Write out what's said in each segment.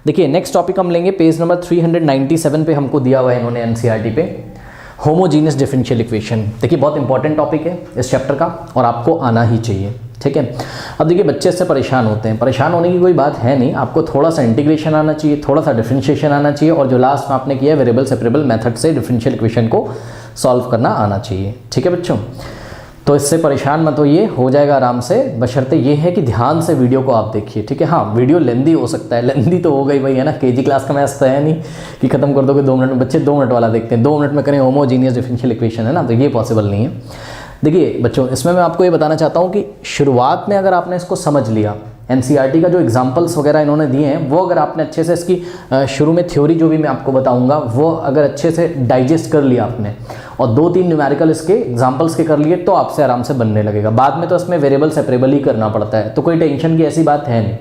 देखिए next topic हम लेंगे पेज नंबर 397 पे हमको दिया हुआ है इन्होंने एनसीईआरटी पे, होमोजीनियस डिफरेंशियल इक्वेशन। देखिए बहुत इंपॉर्टेंट टॉपिक है इस चैप्टर का और आपको आना ही चाहिए, ठीक है। अब देखिए बच्चे इससे परेशान होते हैं, परेशान होने की कोई बात है नहीं, आपको थोड़ा सा इंटीग्रेशन आना चाहिए, थोड़ा सा डिफरेंशिएशन आना चाहिए और जो लास्ट में आपने किया है वेरिएबल सेपरेबल मेथड से डिफरेंशियल इक्वेशन को सॉल्व करना आना चाहिए, ठीक है बच्चों। तो इससे परेशान मत होइए, हो जाएगा आराम से, बशर्ते ये है कि ध्यान से वीडियो को आप देखिए, ठीक है। हाँ वीडियो लेंदी हो सकता है, लेंदी तो हो गई भाई है ना, केजी क्लास का मैथ्स तो है नहीं कि खत्म कर दोगे 2 मिनट में, बच्चे 2 मिनट वाला देखते हैं, 2 मिनट में करें होमोजीनियस डिफरेंशियल इक्वेशन, है ना, तो ये पॉसिबल नहीं है। देखिए बच्चों इसमें मैं आपको ये बताना चाहता हूँ कि शुरुआत में अगर आपने इसको समझ लिया, एनसीईआरटी का जो एग्जाम्पल्स वगैरह इन्होंने दिए हैं वो अगर आपने अच्छे से इसकी शुरू में थ्योरी जो भी मैं आपको बताऊंगा वो अगर अच्छे से डाइजेस्ट कर लिया आपने और 2-3 न्यूमेरिकल इसके एग्जाम्पल्स के कर लिए तो आपसे आराम से बनने लगेगा। बाद में तो इसमें वेरिएबल सेपरेबल ही करना पड़ता है, तो कोई टेंशन की ऐसी बात है नहीं,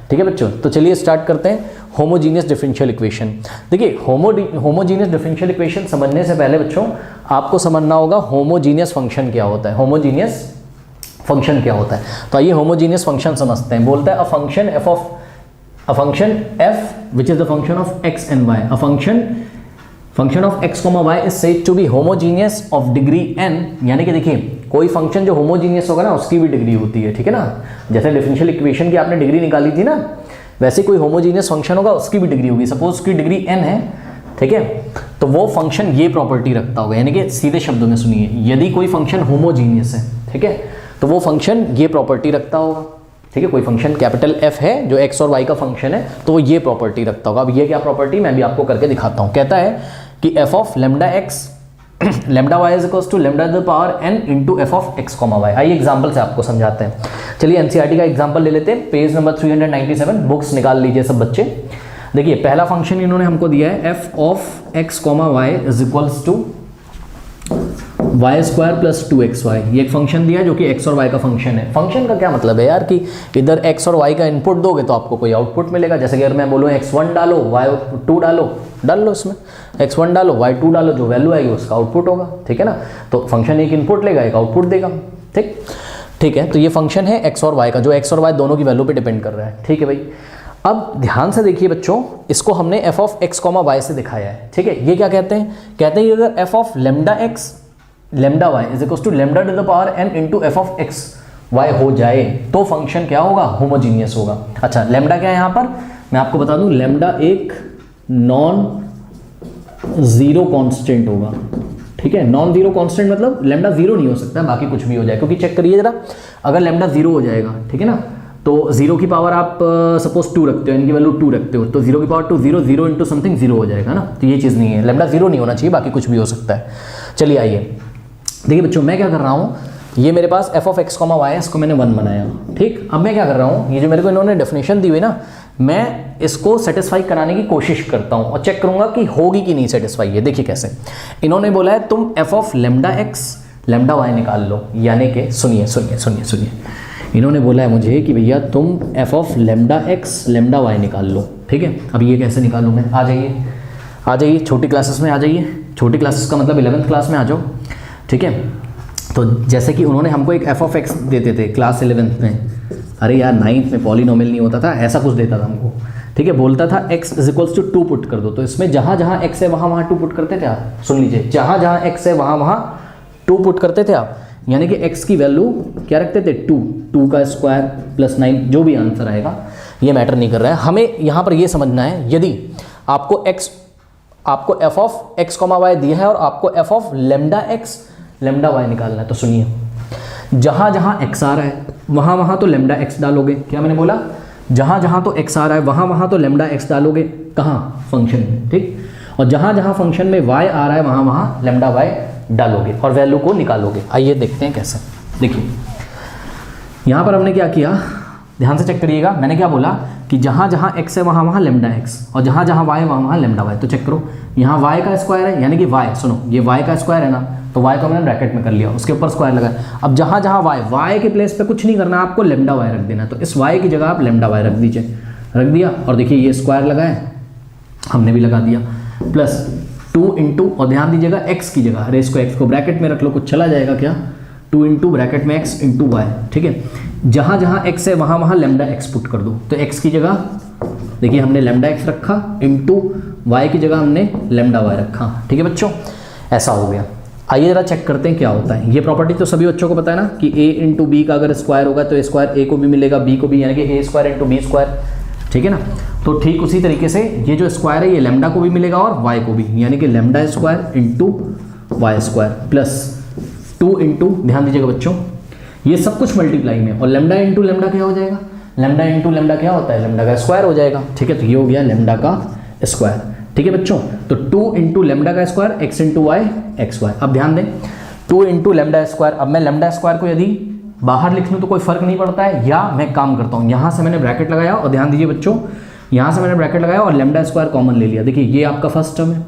ठीक है बच्चों। तो चलिए स्टार्ट करते हैं होमोजीनियस डिफरेंशियल इक्वेशन। देखिए होमोजीनियस डिफरेंशियल इक्वेशन समझने से पहले बच्चों आपको समझना होगा होमोजीनियस फंक्शन क्या होता है, होमोजीनियस फंक्शन क्या होता है। तो आइए होमोजीनियस फंक्शन समझते हैं। बोलता है a function f which is the function of x and y, a function of x, y is said to be homogeneous of degree n, यानी कि देखिए कोई फंक्शन जो होमोजीनियस होगा ना उसकी भी डिग्री होती है, ठीक है ना। जैसे डिफरेंशियल इक्वेशन की आपने डिग्री निकाली थी ना, वैसे कोई होमोजीनियस फंक्शन होगा उसकी भी डिग्री होगी। सपोज उसकी डिग्री n है, ठीक है, तो वो फंक्शन ये प्रॉपर्टी रखता होगा, यानी कि सीधे शब्दों में सुनिए, यदि कोई फंक्शन होमोजीनियस है, ठीक है, तो वो फंक्शन ये प्रॉपर्टी रखता होगा, ठीक है। कोई फंक्शन कैपिटल f है जो x और y का फंक्शन है तो वो ये प्रॉपर्टी रखता होगा। अब ये क्या प्रॉपर्टी मैं भी आपको करके दिखाता हूँ। कहता है कि f of lambda x lambda y is equals to lambda the power n into F of x comma y. आइए एग्जाम्पल से आपको समझाते हैं। चलिए एनसीईआरटी का एग्जाम्पल ले लेते हैं, पेज नंबर 397, बुक्स निकाल लीजिए सब बच्चे। देखिए पहला फंक्शन इन्होंने हमको दिया है f of x comma y is equals to y square plus 2xy। ये एक फंक्शन दिया है जो कि x और y का फंक्शन है। फंक्शन का क्या मतलब है यार कि इधर x और y का इनपुट दोगे तो आपको कोई आउटपुट मिलेगा। जैसे कि अगर मैं बोलूँ x1 डालो y2 डाल लो इसमें, x1 डालो y2 डालो, जो वैल्यू आएगी उसका आउटपुट होगा, ठीक है ना। तो फंक्शन एक इनपुट लेगा एक आउटपुट देगा, ठीक है। तो ये फंक्शन है x और y का, जो x और y दोनों की वैल्यू पे डिपेंड कर रहा है, ठीक है भाई। अब ध्यान से देखिए बच्चों, इसको हमने f of x comma y से दिखाया है, ठीक है। ये क्या कहते हैं, कहते हैं कि अगर f of lambda x lambda y is equal to lambda to the power n into F of x y हो जाए तो फंक्शन क्या होगा, होमोजीनियस होगा। अच्छा लैम्डा क्या है यहाँ पर मैं आपको बता दूं, लैम्डा एक नॉन जीरो कांस्टेंट होगा, ठीक है। नॉन जीरो कांस्टेंट मतलब लैम्डा जीरो नहीं हो सकता, बाकी कुछ भी हो जाए, क्योंकि चेक करिए जरा, अगर लैम्डा जीरो हो जाएगा, ठीक है ना, तो जीरो की पावर आप सपोज 2 रखते हो, इनकी वैल्यू 2 रखते हो, तो जीरो की पावर 2 0 इंटू समथिंग जीरो हो जाएगा ना। तो ये चीज़ नहीं है, लैम्डा जीरो नहीं होना चाहिए, बाकी कुछ भी हो सकता है। चलिए आइए देखिए बच्चों, मैं क्या कर रहा हूँ, ये मेरे पास f of x comma y है, इसको मैंने 1 बनाया, ठीक। अब मैं क्या कर रहा हूँ, ये जो मेरे को इन्होंने डेफिनेशन दी हुई ना, मैं इसको सेटिस्फाई कराने की कोशिश करता हूँ और चेक करूँगा कि होगी कि नहीं सेटिस्फाई। है देखिए कैसे, इन्होंने बोला है तुम f of lambda x lambda y निकाल लो, यानी कि सुनिए, इन्होंने बोला है मुझे कि भैया तुम f of lambda x lambda y निकाल लो, ठीक है। अब ये कैसे निकालूँ मैं, आ जाइए छोटी क्लासेस में आ जाइए, छोटी क्लासेस का मतलब 11th क्लास में आ जाओ, ठीक है। तो जैसे कि उन्होंने हमको एक f ऑफ x देते थे क्लास 11th में, अरे यार 9th में पॉलिनोमियल नहीं होता था, ऐसा कुछ देता था हमको, ठीक है। बोलता था x is equals to 2 put कर दो, तो इसमें जहाँ जहाँ x है वहाँ 2 पुट करते थे आप, सुन लीजिए, जहाँ जहाँ x है वहाँ 2 पुट करते थे आप, यानी कि x की वैल्यू क्या रखते थे 2 का स्क्वायर प्लस 9, जो भी आंसर आएगा ये मैटर नहीं कर रहा है, हमें यहाँ पर ये समझना है, यदि आपको आपको f of x comma y दिया है और आपको f of lambda x lambda y निकालना है, तो सुनिए, जहाँ जहाँ x आ रहा है वहाँ तो लैम्डा x डालोगे, क्या मैंने बोला, जहाँ जहाँ तो x आ रहा है वहाँ तो लैम्डा x डालोगे, कहाँ, फंक्शन में, ठीक। और जहाँ जहाँ फंक्शन में y आ रहा है वहाँ लैम्डा y डालोगे और वैल्यू को निकालोगे। आइए देखते हैं कैसे। देखिए यहाँ पर हमने क्या किया, ध्यान से चेक करिएगा, मैंने क्या बोला कि जहाँ जहाँ x है वहाँ लैम्डा x और जहाँ जहाँ y है वहाँ लैम्डा y। तो चेक करो, यहाँ y का स्क्वायर है, यानी कि y, सुनो ये y का स्क्वायर है ना, तो y को मैंने ब्रैकेट में कर लिया, उसके ऊपर स्क्वायर लगाया। अब जहाँ जहाँ y के प्लेस पे कुछ नहीं करना, आपको लैम्डा y रख देना, तो इस y की जगह आप लैम्डा y रख दीजिए, रख दिया। और देखिए ये स्क्वायर लगा है, हमने भी लगा दिया, प्लस 2 इंटू, और ध्यान दीजिएगा x की जगह, अरे इसको x को ब्रैकेट में रख लो, कुछ चला जाएगा क्या, 2 इंटू ब्रैकेट में x इंटू वाई, ठीक है। जहाँ जहाँ x है वहाँ लैम्डा x पुट कर दो, तो x की जगह देखिए हमने लेमडा एक्स रखा इंटू वाई की जगह हमने लेमडा वाई रखा, ठीक है बच्चों, ऐसा हो गया। आइए जरा चेक करते हैं क्या होता है। ये प्रॉपर्टी तो सभी बच्चों को पता है ना कि a इंटू बी का अगर स्क्वायर होगा तो स्क्वायर a को भी मिलेगा b को भी, यानी कि a square into b square, ठीक है ना। तो ठीक उसी तरीके से ये जो स्क्वायर है ये लेमडा को भी मिलेगा और y को भी, यानी कि lambda square into y square plus 2 into, ध्यान दीजिएगा बच्चों, ये सब कुछ मल्टीप्लाई में, और लेमडा इंटू लेमडा क्या हो जाएगा, लेमडा इंटू लेमडा क्या होता है, लेमडा का स्क्वायर हो जाएगा, ठीक है। तो ये हो गया लेमडा का स्क्वायर, ठीक है बच्चों। तो 2 इंटू लेमडा का square x into y x y. अब ध्यान दें 2 इंटू लेमडा स्क्वायर, अब मैं लेमडा स्क्वायर को यदि बाहर लिख लूँ तो कोई फर्क नहीं पड़ता है, या मैं काम करता हूँ यहाँ से मैंने ब्रैकेट लगाया, और ध्यान दीजिए बच्चों यहाँ से मैंने ब्रैकेट लगाया और लेमडा स्क्वायर कॉमन ले लिया। देखिए ये आपका फर्स्ट टर्म है,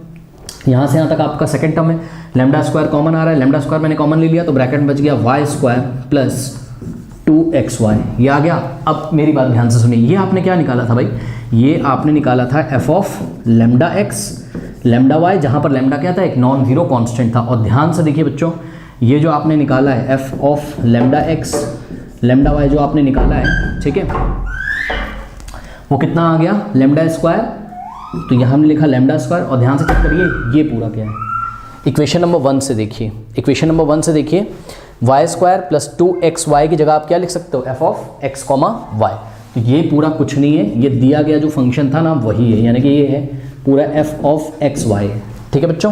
यहाँ से यहाँ तक आपका सेकंड टर्म है, लेमडा स्क्वायर कॉमन आ रहा है, लेमडा स्क्वायर मैंने कॉमन ले लिया तो ब्रैकेट में बच गया वाई स्क्वायर प्लस 2xy, ये आ गया। अब मेरी बात ध्यान से सुनिए, ये आपने क्या निकाला था भाई, ये आपने निकाला था f of lambda x lambda y, जहाँ पर लेमडा क्या था, एक नॉन जीरो कॉन्स्टेंट था। और ध्यान से देखिए बच्चों, ये जो आपने निकाला है f of lambda x lambda y जो आपने निकाला है, ठीक है, वो कितना आ गया, लेमडा स्क्वायर, तो यहाँ हमने लिखा लेमडा स्क्वायर। और ध्यान से चेक करिए ये पूरा क्या है, इक्वेशन नंबर 1 से देखिए, इक्वेशन नंबर 1 से देखिए, वाई स्क्वायर प्लस 2xy की जगह आप क्या लिख सकते हो, f of x comma y. तो ये पूरा कुछ नहीं है, ये दिया गया जो फंक्शन था ना वही है, यानी कि ये है पूरा f ऑफ x y, ठीक है बच्चों।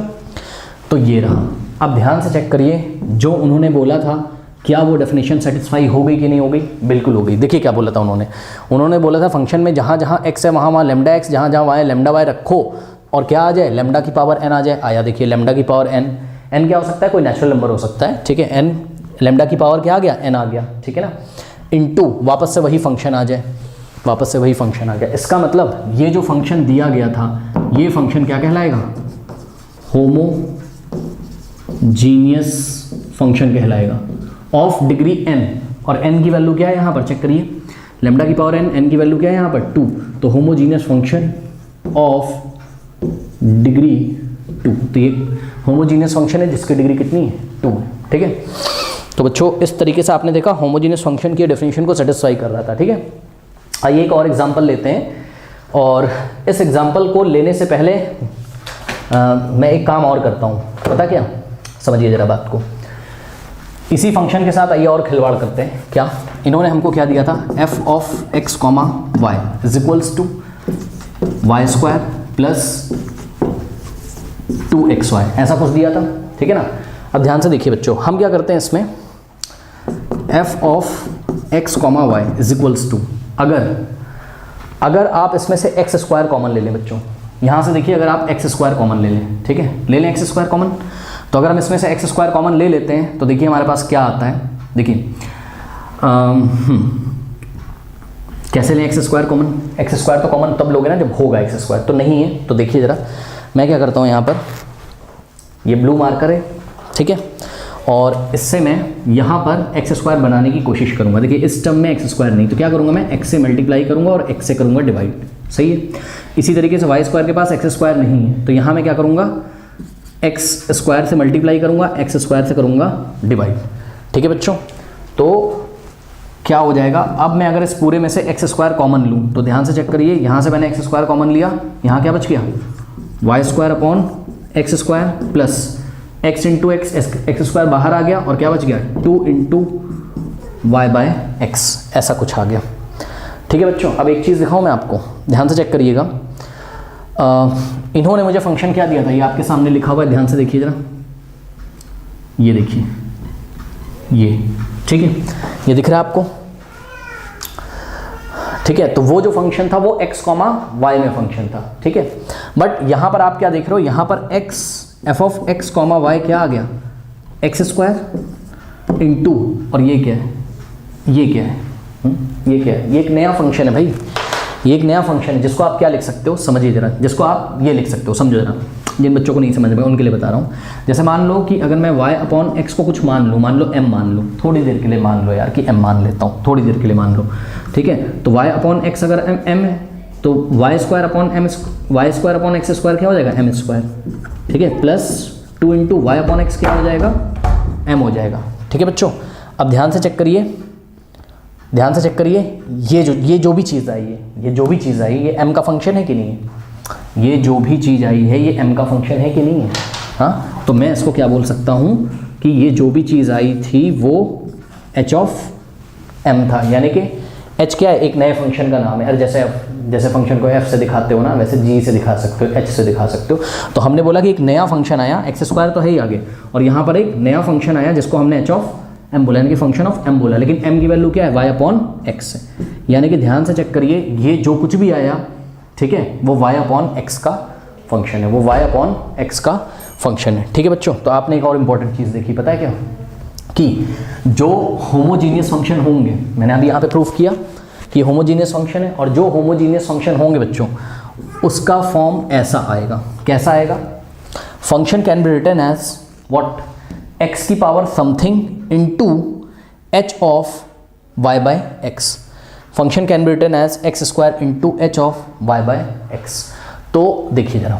तो ये रहा। अब ध्यान से चेक करिए, जो उन्होंने बोला था क्या वो डेफिनेशन सेटिस्फाई हो गई कि नहीं हो गई, बिल्कुल हो गई। देखिए क्या बोला था उन्होंने बोला था फंक्शन में जहाँ जहाँ x है वहाँ वहाँ लेमडा x, जहाँ जहाँ y है लेमडा y रखो और क्या आ जाए, लेमडा की पावर n आ जाए। आया देखिए लेमडा की पावर n क्या हो सकता है, कोई नेचुरल नंबर हो सकता है, ठीक है। n लेमडा की पावर क्या आ गया, n आ गया, ठीक है ना, इनटू वापस से वही फंक्शन आ जाए, वापस से वही फंक्शन आ गया। इसका मतलब ये जो फंक्शन दिया गया था ये फंक्शन क्या कहलाएगा, होमोजीनियस फंक्शन कहलाएगा ऑफ डिग्री n। और n की वैल्यू क्या है यहाँ पर, चेक करिए, लेमडा की पावर n की वैल्यू क्या है यहाँ पर 2, तो होमोजीनियस फंक्शन ऑफ डिग्री 2। तो ये होमोजीनियस फंक्शन है जिसकी डिग्री कितनी है, 2 है, ठीक है। तो बच्चों इस तरीके से आपने देखा होमोजीनियस फंक्शन की डेफिनेशन को सेटिस्फाई कर रहा था, ठीक है। आइए एक और एग्जांपल लेते हैं, और इस एग्जांपल को लेने से पहले मैं एक काम और करता हूँ, पता क्या, समझिए ज़रा बात को। इसी फंक्शन के साथ आइए और खिलवाड़ करते हैं। क्या इन्होंने हमको क्या दिया था, f of x comma y is equals to y square plus 2xy, ऐसा कुछ दिया था, ठीक है ना। अब ध्यान से देखिए बच्चों, हम क्या करते हैं इसमें, f of x comma y is equals to, अगर आप इसमें से x स्क्वायर कॉमन ले लें बच्चों, यहाँ से देखिए अगर आप x स्क्वायर कॉमन ले लें, ठीक है, ले लें x स्क्वायर कॉमन, तो अगर हम इसमें से x स्क्वायर कॉमन ले लेते हैं तो देखिए हमारे पास क्या आता है, देखिए कैसे लें x square common, x square तो कॉमन तब लोगे ना जब होगा x स्क्वायर, तो नहीं है। तो देखिए ज़रा मैं क्या करता हूँ, यहाँ पर ये ब्लू मार्कर है, ठीक है, और इससे मैं यहाँ पर एक्स स्क्वायर बनाने की कोशिश करूँगा। देखिए इस टर्म में एक्स स्क्वायर नहीं, तो क्या करूँगा मैं, एक्स से मल्टीप्लाई करूँगा और एक्स से करूँगा डिवाइड, सही है। इसी तरीके से वाई स्क्वायर के पास एक्स स्क्वायर नहीं है, तो यहाँ मैं क्या करूँगा, एक्स स्क्वायर से मल्टीप्लाई करूँगा, एक्स स्क्वायर से करूँगा डिवाइड, ठीक है बच्चों। तो क्या हो जाएगा, अब मैं अगर इस पूरे में से एक्स स्क्वायर कॉमन लूँ तो ध्यान से चेक करिए, यहाँ से मैंने एक्स स्क्वायर कॉमन लिया, यहाँ क्या बच गया, y square upon x square plus x into x, x square बाहर आ गया और क्या बच गया, 2 इंटू वाई बाय एक्स, ऐसा कुछ आ गया, ठीक है बच्चों। अब एक चीज़ दिखाऊँ मैं आपको, ध्यान से चेक करिएगा, इन्होंने मुझे फंक्शन क्या दिया था, ये आपके सामने लिखा हुआ है, ध्यान से देखिए ज़रा, ये देखिए ये, ठीक है, ये दिख रहा है आपको, ठीक है। तो वो जो फंक्शन था वो x कॉमा वाई में फंक्शन था, ठीक है। बट यहाँ पर आप क्या देख रहे हो, यहाँ पर x f of x comma y क्या आ गया, एक्स स्क्वायर इंटू, और ये क्या है, ये क्या है, ये क्या है, ये एक नया फंक्शन है भाई, ये एक नया फंक्शन है जिसको आप क्या लिख सकते हो, समझिए जरा, जिसको आप ये लिख सकते हो, समझो जरा, जिन बच्चों को नहीं समझ में उनके लिए बता रहा हूँ। जैसे मान लो कि अगर मैं y अपॉन x को कुछ मान लूँ, मान लो m मान लो, थोड़ी देर के लिए मान लो यार कि m मान लेता हूँ, थोड़ी देर के लिए मान लो, ठीक है। तो y अपॉन x अगर m है तो y square upon x square क्या हो जाएगा, m स्क्वायर, ठीक है, plus 2 into y upon x क्या हो जाएगा, m हो जाएगा, ठीक है बच्चों। अब ध्यान से चेक करिए, ध्यान से चेक करिए, ये जो भी चीज़ आई है, ये जो भी चीज़ आई, ये m का फंक्शन है कि नहीं है? ये जो भी चीज़ आई है ये m का फंक्शन है कि नहीं है? हाँ, तो मैं इसको क्या बोल सकता हूँ कि ये जो भी चीज़ आई थी वो h ऑफ m था, यानी कि h क्या है? एक नए फंक्शन का नाम है। अरे जैसे फंक्शन को f से दिखाते हो ना, वैसे g से दिखा सकते हो, h से दिखा सकते हो। तो हमने बोला कि एक नया फंक्शन आया, x² तो है ही आगे, और यहाँ पर एक नया फंक्शन आया जिसको हमने h ऑफ m बोला, यानी कि फंक्शन ऑफ m बोला, लेकिन m की वैल्यू क्या है? y अपॉन x है। यानी कि ध्यान से चेक करिए, ये जो कुछ भी आया, ठीक है, वो y अपॉन x का फंक्शन है, वो y अपॉन x का फंक्शन है। ठीक है बच्चों, तो आपने एक और इंपॉर्टेंट चीज़ देखी, पता है क्या? कि जो होमोजीनियस फंक्शन होंगे, मैंने अभी यहाँ पे प्रूफ किया कि होमोजीनियस फंक्शन है, और जो होमोजीनियस फंक्शन होंगे बच्चों, उसका फॉर्म ऐसा आएगा। कैसा आएगा? Function can be written as what? x की power something into h of y by x। Function can be written as x² into h of y by x। तो देखिए जरा,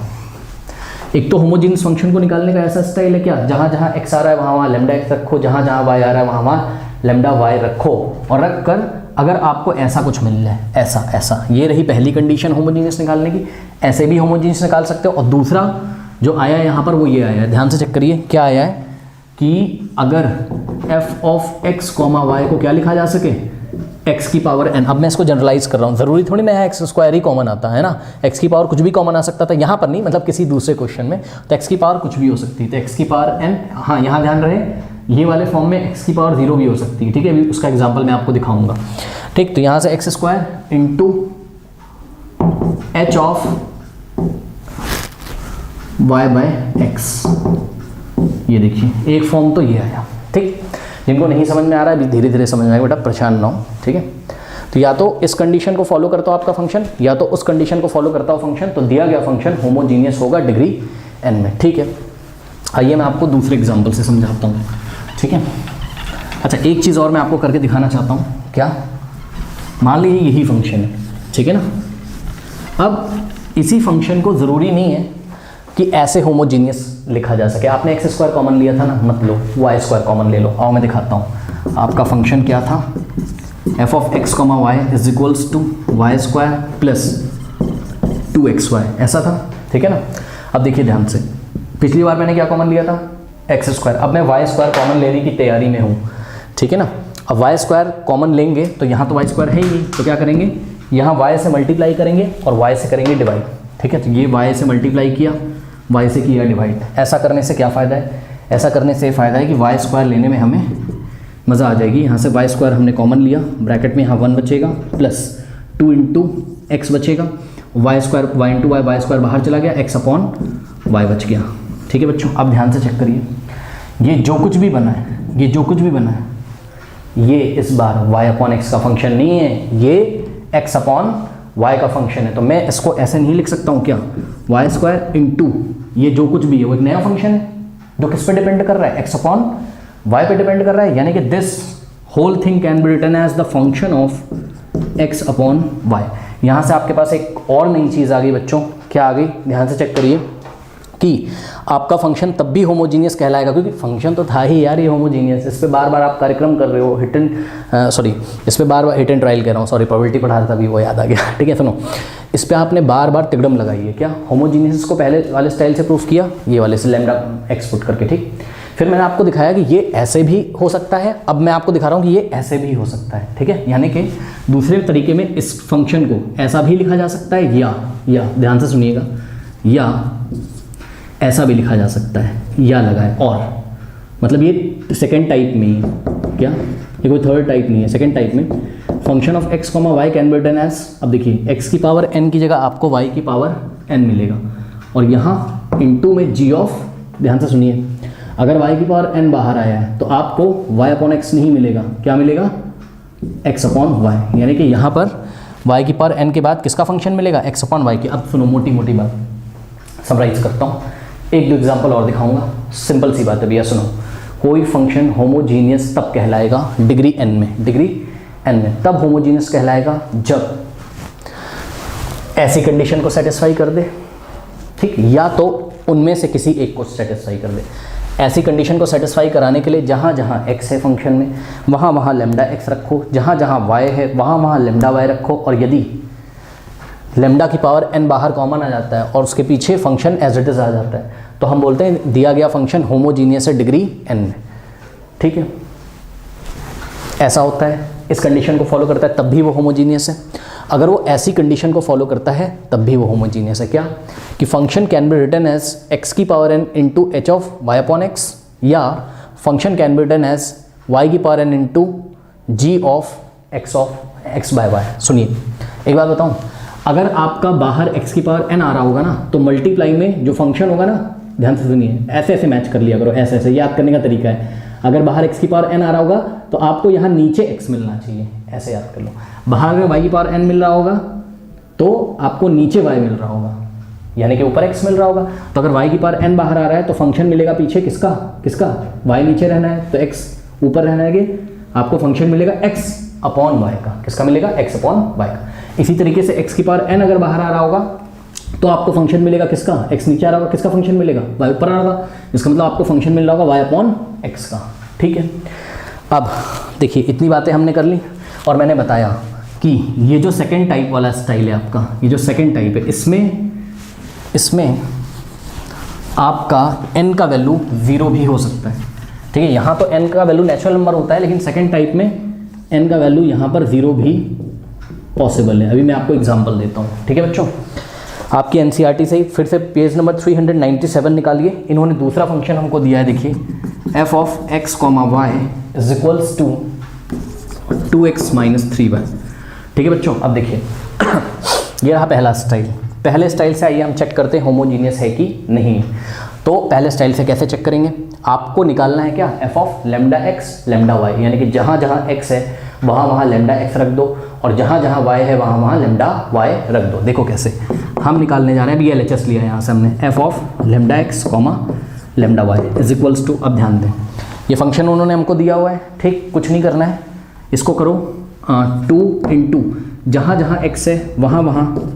एक तो होमोजीनियस फंक्शन को निकालने का ऐसा स्टाइल है क्या, जहाँ जहाँ x आ रहा है वहाँ लैम्डा x रखो, जहाँ जहाँ y आ रहा है वहाँ लैम्डा y रखो, और रख कर अगर आपको ऐसा कुछ मिल जाए, ऐसा, ये रही पहली कंडीशन होमोजीनियस निकालने की। ऐसे भी होमोजीनियस निकाल सकते हो। और दूसरा जो आया यहाँ पर वो ये आया है, ध्यान से चेक करिए क्या आया है कि अगर f ऑफ x, y को क्या लिखा जा सके? x की पावर n। अब मैं इसको जनरलाइज कर रहा हूँ, ज़रूरी थोड़ी ना है x² ही कॉमन आता है ना, x की पावर कुछ भी कॉमन आ सकता था, यहाँ पर नहीं, मतलब किसी दूसरे क्वेश्चन में तो x की पावर कुछ भी हो सकती है। तो x की पावर n, हाँ यहाँ ध्यान रहे, ये वाले फॉर्म में x की पावर 0 भी हो सकती है। ठीक है, अभी उसका एग्जाम्पल मैं आपको दिखाऊंगा। ठीक, तो यहाँ से x² into h of y by x, ये देखिए एक फॉर्म तो ये आया। ठीक, जिनको नहीं समझ में आ रहा है अभी धीरे धीरे समझ में आएगा, बेटा परेशान ना हो। ठीक है, तो या तो इस कंडीशन को फॉलो करता हो आपका फंक्शन, या तो उस कंडीशन को फॉलो करता हो फंक्शन, तो दिया गया फंक्शन होमोजीनियस होगा डिग्री n में। ठीक है, आइए मैं आपको दूसरे एग्जाम्पल से समझाता हूँ। ठीक है, अच्छा एक चीज़ और मैं आपको करके दिखाना चाहता हूँ। क्या? मान लीजिए यही फंक्शन है, ठीक है ना। अब इसी फंक्शन को ज़रूरी नहीं है कि ऐसे होमोजीनियस लिखा जा सके। आपने x² कॉमन लिया था ना, मत लो, y² कॉमन ले लो। आओ मैं दिखाता हूँ। आपका फंक्शन क्या था? f of x, y is equals to y² plus 2xy, ऐसा था। ठीक है ना। अब देखिए ध्यान से, पिछली बार मैंने क्या कॉमन लिया था? x²। अब मैं y² कॉमन लेने की तैयारी में हूँ। ठीक है ना। अब y² कॉमन लेंगे तो यहाँ तो y² है ही, तो क्या करेंगे? यहाँ y से मल्टीप्लाई करेंगे और y से करेंगे डिवाइड। ठीक है, तो ये y से मल्टीप्लाई किया, y से किया डिवाइड। ऐसा करने से क्या फ़ायदा है? ऐसा करने से फ़ायदा है कि y² लेने में हमें मज़ा आ जाएगी। यहाँ से y² हमने कॉमन लिया, ब्रैकेट में यहाँ 1 बचेगा प्लस 2 इंटू x बचेगा, y² y बाहर चला गया, x अपॉन y बच गया। ठीक है बच्चों, अब ध्यान से चेक करिए, ये जो कुछ भी बना है, ये इस बार y अपॉन x का फंक्शन नहीं है, ये x अपॉन y का फंक्शन है। तो मैं इसको ऐसे नहीं लिख सकता हूँ क्या? y² इंटू ये जो कुछ भी है वो एक नया फंक्शन है जो किस पे डिपेंड कर रहा है? x अपॉन y पे डिपेंड कर रहा है। यानी कि this whole thing can be written as the function of x upon y। यहाँ से आपके पास एक और नई चीज़ आ गई बच्चों। क्या आ गई? ध्यान से चेक करिए कि आपका फंक्शन तब भी होमोजीनियस कहलाएगा, क्योंकि फंक्शन तो था ही यार ये होमोजीनियस। इस पे बार बार आप कार्यक्रम कर रहे हो, इस पे बार बार हिट एंड ट्रायल कह रहा हूँ, सॉरी प्रोबेबिलिटी पढ़ा रहा था अभी, वो याद आ गया। ठीक है, सुनो, इस पे आपने बार बार तिकड़म लगाई है। क्या? होमोजीनियस को पहले वाले स्टाइल से प्रूफ किया, ये वाले से लैम्डा एक्स पुट करके। ठीक, फिर मैंने आपको दिखाया कि ये ऐसे भी हो सकता है। अब मैं आपको दिखा रहा हूँ कि ये ऐसे भी हो सकता है। ठीक है, यानी कि दूसरे तरीके में इस फंक्शन को ऐसा भी लिखा जा सकता है, या ध्यान से सुनिएगा, या ऐसा भी लिखा जा सकता है, या लगाए और, मतलब ये सेकेंड टाइप में ही। क्या? ये कोई थर्ड टाइप नहीं है, सेकेंड टाइप में function of x, y can be written as, अब देखिए x की पावर n की जगह आपको y की पावर n मिलेगा, और यहाँ इनटू में g ऑफ, ध्यान से सुनिए, अगर y की पावर n बाहर आया है तो आपको y अपॉन x नहीं मिलेगा, क्या मिलेगा? x upon y। यानी कि यहाँ पर y की पावर n के बाद किसका फंक्शन मिलेगा? x अपॉन y की। अब सुनो, मोटी मोटी बात समराइज करता हूँ, एक दो एग्जाम्पल और दिखाऊंगा। सिंपल सी बात है भैया, सुनो, कोई फंक्शन होमोजीनियस तब कहलाएगा डिग्री n में, तब होमोजीनियस कहलाएगा जब ऐसी कंडीशन को सेटिस्फाई कर दे, ठीक, या तो उनमें से किसी एक को सेटिस्फाई कर दे। ऐसी कंडीशन को सेटिस्फाई कराने के लिए जहाँ जहाँ x है फंक्शन में वहाँ वहाँ लेमडा x रखो, जहाँ जहाँ y है वहाँ वहाँ लेमडा y रखो, और यदि लेमडा की पावर n बाहर कॉमन आ जाता है और उसके पीछे फंक्शन एज इट इज आ जाता है तो हम बोलते हैं दिया गया फंक्शन होमोजीनियस है डिग्री n में। ठीक है, ऐसा होता है, इस कंडीशन को फॉलो करता है तब भी वो होमोजीनियस है। अगर वो ऐसी कंडीशन को फॉलो करता है तब भी वो होमोजीनियस है। क्या कि function can be written as x की power n into h of y upon x, या function can be written as y की power n into g of x by y। सुनिए एक बात बताऊं, अगर आपका बाहर x की पावर n आ रहा होगा ना तो मल्टीप्लाई में जो फंक्शन होगा ना, ध्यान से सुनिए, ऐसे ऐसे मैच कर लिया करो, ऐसे ऐसे याद करने का तरीका है। अगर बाहर x की पावर n आ रहा होगा तो आपको यहाँ नीचे x मिलना चाहिए, ऐसे याद कर लो। बाहर अगर y की पावर n मिल रहा होगा तो आपको नीचे y मिल रहा होगा, यानी कि ऊपर x मिल रहा होगा। तो अगर y की पावर n बाहर आ रहा है तो फंक्शन मिलेगा पीछे किसका, y नीचे रहना है तो x ऊपर रहना है, आपको फंक्शन मिलेगा x अपॉन y का। किसका मिलेगा, x अपॉन y का। इसी तरीके से x की पावर n अगर बाहर आ रहा होगा तो आपको फंक्शन मिलेगा किसका, x नीचे आ रहा होगा, किसका फंक्शन मिलेगा, y ऊपर आ रहा होगा, इसका मतलब आपको फंक्शन मिल रहा होगा y अपॉन x का। ठीक है, अब देखिए इतनी बातें हमने कर ली और मैंने बताया कि ये जो सेकंड टाइप वाला स्टाइल है आपका, ये जो सेकंड टाइप है इसमें आपका n का वैल्यू 0 भी हो सकता है। ठीक है, यहाँ तो n का वैल्यू नेचुरल नंबर होता है, लेकिन सेकंड टाइप में n का वैल्यू यहाँ पर 0 भी पॉसिबल है। अभी मैं आपको एग्जांपल देता हूँ। ठीक है बच्चों, आपकी एनसीईआरटी से ही फिर से पेज नंबर 397 निकालिए। इन्होंने दूसरा फंक्शन हमको दिया है, देखिए f of x comma y is equals to 2x minus 3y। ठीक है बच्चों, अब देखिए ये रहा पहला स्टाइल। पहले स्टाइल से आइए हम चेक करते हैं होमोजीनियस है कि नहीं। तो पहले स्टाइल से कैसे चेक करेंगे, आपको निकालना है क्या, f of lambda x lambda y, यानी कि जहाँ जहाँ x है वहाँ वहाँ लेमडा x रख दो और जहाँ जहाँ y है वहाँ वहाँ लेमडा y रख दो। देखो कैसे हम निकालने जा रहे हैं, अभी LHS लिया है यहाँ से हमने, f of lambda x comma lambda y is equals to, अब ध्यान दें ये फंक्शन उन्होंने हमको दिया हुआ है। ठीक, कुछ नहीं करना है, इसको करो 2 इंटू जहाँ जहाँ x है वहाँ वहाँ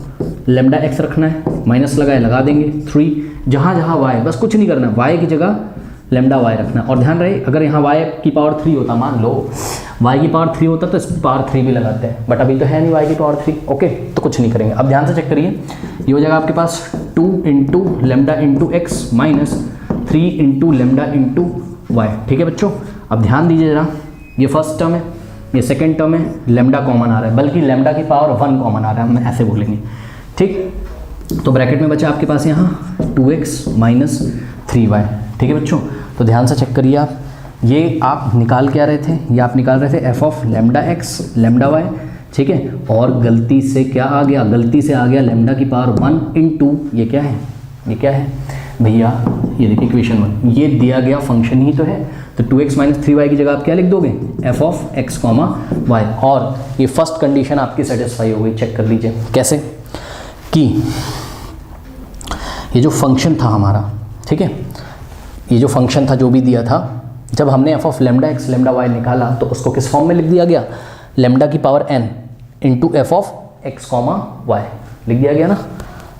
लेमडा x रखना है, माइनस लगाए लगा देंगे 3, जहाँ जहाँ y, बस कुछ नहीं करना, y की जगह लेमडा y रखना। और ध्यान रहे अगर यहाँ y की पावर 3 होता, मान लो y की पावर 3 होता तो इस पावर 3 भी लगाते हैं, बट अभी तो है नहीं y की पावर 3। ओके, तो कुछ नहीं करेंगे। अब ध्यान से चेक करिए, ये हो जाएगा आपके पास 2 into lambda into x minus 3 into lambda into y. ठीक है बच्चों, अब ध्यान दीजिए जरा, ये फर्स्ट टर्म है, ये सेकेंड टर्म है, लेमडा कॉमन आ रहा है, बल्कि लेमडा की पावर 1 कॉमन आ रहा है, हम ऐसे बोलेंगे। ठीक, तो ब्रैकेट में बचा आपके पास यहाँ 2x माइनस 3y। ठीक है बच्चों, तो ध्यान से चेक करिए आप, ये आप निकाल क्या रहे थे, ये आप निकाल रहे थे f of lambda x lambda y। ठीक है, और गलती से क्या आ गया, गलती से आ गया लेमडा की पावर 1 इंटू, ये क्या है, ये क्या है भैया, ये देखिए इक्वेशन 1, ये दिया गया फंक्शन ही तो है। तो 2x माइनस 3y की जगह आप क्या लिख दोगे, f of x comma y. और ये फर्स्ट कंडीशन आपकी सेटिस्फाई हो गई। चेक कर लीजिए कैसे, कि ये जो फंक्शन था हमारा, ठीक है, ये जो फंक्शन था जो भी दिया था, जब हमने f of lambda x lambda y निकाला तो उसको किस फॉर्म में लिख दिया गया, लेमडा की power n into F of x comma Y लिख दिया गया ना।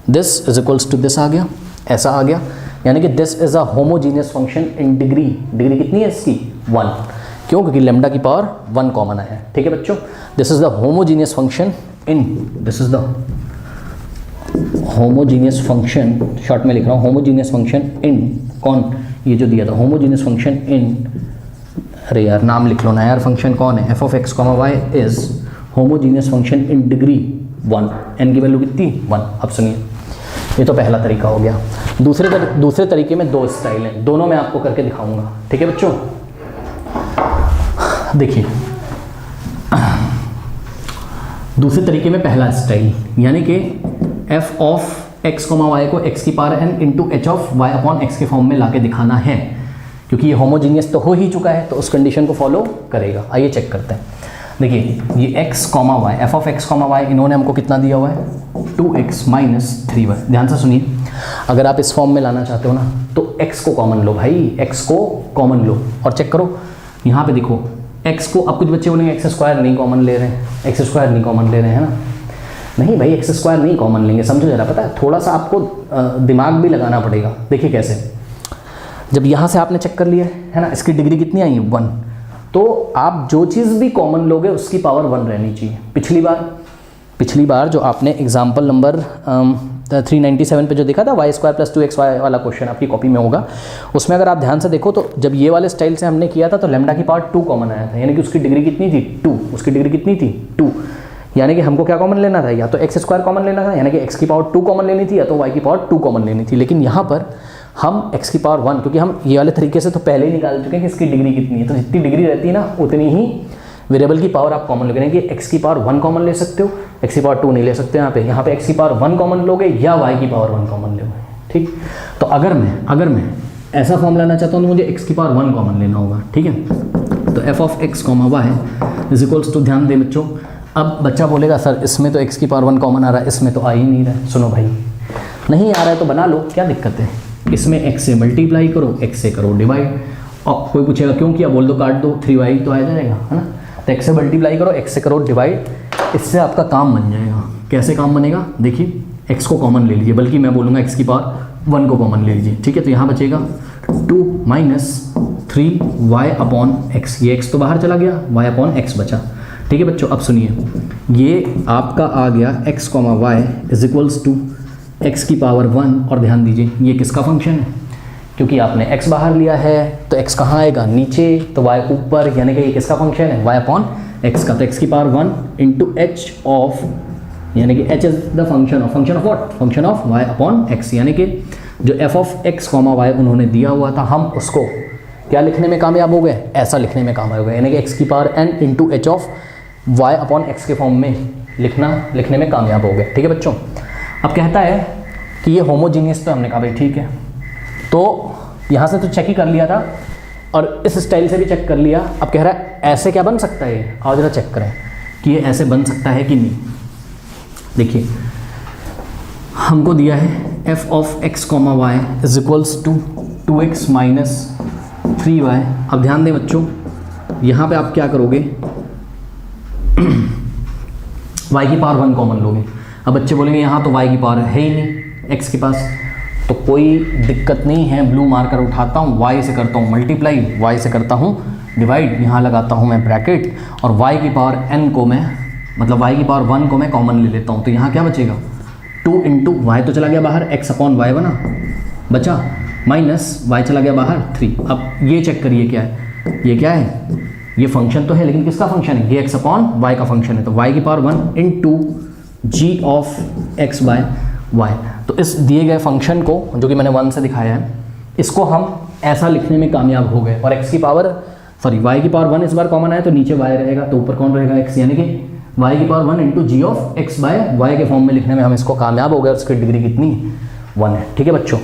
This is equals to this आ गया, ऐसा आ गया, यानी कि this is a homogeneous function in degree. Degree कितनी है इसकी, 1। क्यों, क्योंकि लेमडा की पावर 1 कॉमन आया है। ठीक है बच्चों, this is the homogeneous function in, this is the homogeneous function, short में लिख रहा हूँ, होमोजीनियस फंक्शन इन, कौन, ये जो दिया था होमोजीनियस फंक्शन इन, अरे यार नाम लिख लो ना यार, फंक्शन कौन है, f of x comma y is homogeneous function in degree 1, n की वैल्यू कितनी 1। अब सुनिए, ये तो पहला तरीका हो गया। दूसरे तरीके में 2 स्टाइल हैं, दोनों मैं आपको करके दिखाऊंगा। ठीक है बच्चों, देखिए दूसरे तरीके में पहला स्टाइल, यानी कि f of x comma y को एक्स की power n into h of Y upon x के फॉर्म में लाके दिखाना है, क्योंकि ये होमोजीनियस तो हो ही चुका है तो उस कंडीशन को फॉलो करेगा। आइए चेक करते हैं। देखिए ये x comma y, f of x comma y, इन्होंने हमको कितना दिया हुआ है, 2x माइनस 3y। ध्यान से सुनिए, अगर आप इस फॉर्म में लाना चाहते हो ना तो x को कॉमन लो भाई, x को कॉमन लो और चेक करो यहाँ पे देखो x को, अब कुछ बच्चे बोलेंगे एक्स स्क्वायर नहीं कॉमन ले रहे हैं, एक्स स्क्वायर नहीं कॉमन ले रहे हैं ना, नहीं भाई एक्स स्क्वायर नहीं कॉमन लेंगे, समझो जरा, पता है थोड़ा सा आपको दिमाग भी लगाना पड़ेगा। देखिए कैसे, जब यहाँ से आपने चेक कर लिया है ना, इसकी डिग्री कितनी आई है 1, तो आप जो चीज़ भी कॉमन लोगे उसकी पावर 1 रहनी चाहिए। पिछली बार जो आपने एग्जाम्पल नंबर 397 पे जो देखा था y² + 2xy वाला क्वेश्चन आपकी कॉपी में होगा, उसमें अगर आप ध्यान से देखो तो जब ये वाले स्टाइल से हमने किया था तो लैम्डा की पावर 2 कॉमन आया था, यानी कि उसकी डिग्री कितनी थी 2, उसकी डिग्री कितनी थी 2, यानी कि हमको क्या कॉमन लेना था, या तो x² कॉमन लेना था यानी कि x की पावर 2 कॉमन लेनी थी, या तो y की पावर 2 कॉमन लेनी थी। लेकिन यहाँ पर हम x की पावर 1, क्योंकि हम ये वाले तरीके से तो पहले ही निकाल चुके हैं कि इसकी डिग्री कितनी है, तो जितनी डिग्री रहती है ना उतनी ही वेरिएबल की पावर आप कॉमन लोगे, यानी कि x की पावर 1 कॉमन ले सकते हो, x की पावर 2 नहीं ले सकते यहाँ पे x की पावर 1 कॉमन लोगे या y की पावर 1 कॉमन लोगे। ठीक, तो अगर मैं ऐसा फॉर्म लाना चाहता हूँ तो मुझे x की पावर 1 कॉमन लेना होगा। ठीक है, तो f(x, y) = ध्यान दें बच्चों, अब बच्चा बोलेगा सर इसमें तो x की पावर 1 कॉमन आ रहा है, इसमें तो आ ही नहीं रहा है। सुनो भाई, नहीं आ रहा है तो बना लो, क्या दिक्कत है, इसमें x से मल्टीप्लाई करो, x से करो डिवाइड, और कोई पूछेगा क्यों किया, बोल दो काट दो, 3y तो आ जाएगा, है ना। तो x से मल्टीप्लाई करो, x से करो डिवाइड, इससे आपका काम बन जाएगा। कैसे काम बनेगा, देखिए x को कॉमन ले लीजिए, बल्कि मैं बोलूँगा x की पावर 1 को कॉमन ले लीजिए। ठीक है, तो यहाँ बचेगा 2 - 3y/x, ये x तो बाहर चला गया, y/x बचा। ठीक है बच्चों, अब सुनिए, ये आपका आ गया x, y = x की पावर 1, और ध्यान दीजिए ये किसका फंक्शन है, क्योंकि आपने x बाहर लिया है तो x कहाँ आएगा, नीचे, तो y ऊपर, यानी कि ये किसका फंक्शन है, y/x का। तो x की पावर 1 × h ऑफ, यानी कि h is the function of what, function of y/x, यानी कि जो f(x, y) उन्होंने दिया हुआ था, हम उसको क्या लिखने में कामयाब हो गए, ऐसा लिखने में कामयाब हो गए, यानी कि x की power n × h of y/x के फॉर्म में लिखने में कामयाब हो गए। ठीक है बच्चों, अब कहता है कि ये होमोजीनियस, तो हमने कहा भाई ठीक है, तो यहाँ से तो चेक ही कर लिया था और इस स्टाइल से भी चेक कर लिया। अब कह रहा है ऐसे क्या बन सकता है, आओ जरा चेक करें कि ये ऐसे बन सकता है कि नहीं। देखिए हमको दिया है f(x, y) = 2x - 3y। अब ध्यान दें बच्चों, यहाँ पे आप क्या करोगे, y की पावर 1 कॉमन लोगे। अब बच्चे बोलेंगे यहाँ तो y की पावर है ही नहीं x के पास, तो कोई दिक्कत नहीं है, ब्लू मार्कर उठाता हूँ, y से करता हूँ मल्टीप्लाई, y से करता हूँ डिवाइड, यहाँ लगाता हूँ मैं ब्रैकेट, और y की पावर n को मैं, मतलब y की पावर 1 को मैं कॉमन ले लेता हूँ। तो यहाँ क्या बचेगा, 2 × y तो चला गया बाहर, x/y बना, बचा माइनस y चला गया बाहर 3। अब ये चेक करिए क्या है, ये क्या है, ये फंक्शन तो है लेकिन किसका फंक्शन है, ये x/y का फंक्शन है, तो y की पावर 1 × g(x/y)। तो इस दिए गए फंक्शन को, जो कि मैंने 1 से दिखाया है, इसको हम ऐसा लिखने में कामयाब हो गए, और y की पावर 1 इस बार कॉमन आया तो नीचे y रहेगा, तो ऊपर कौन रहेगा x, यानी कि y की पावर 1 × g(x/y) के फॉर्म में लिखने में हम इसको कामयाब हो गए, और उसकी डिग्री कितनी 1 है। ठीक है बच्चों,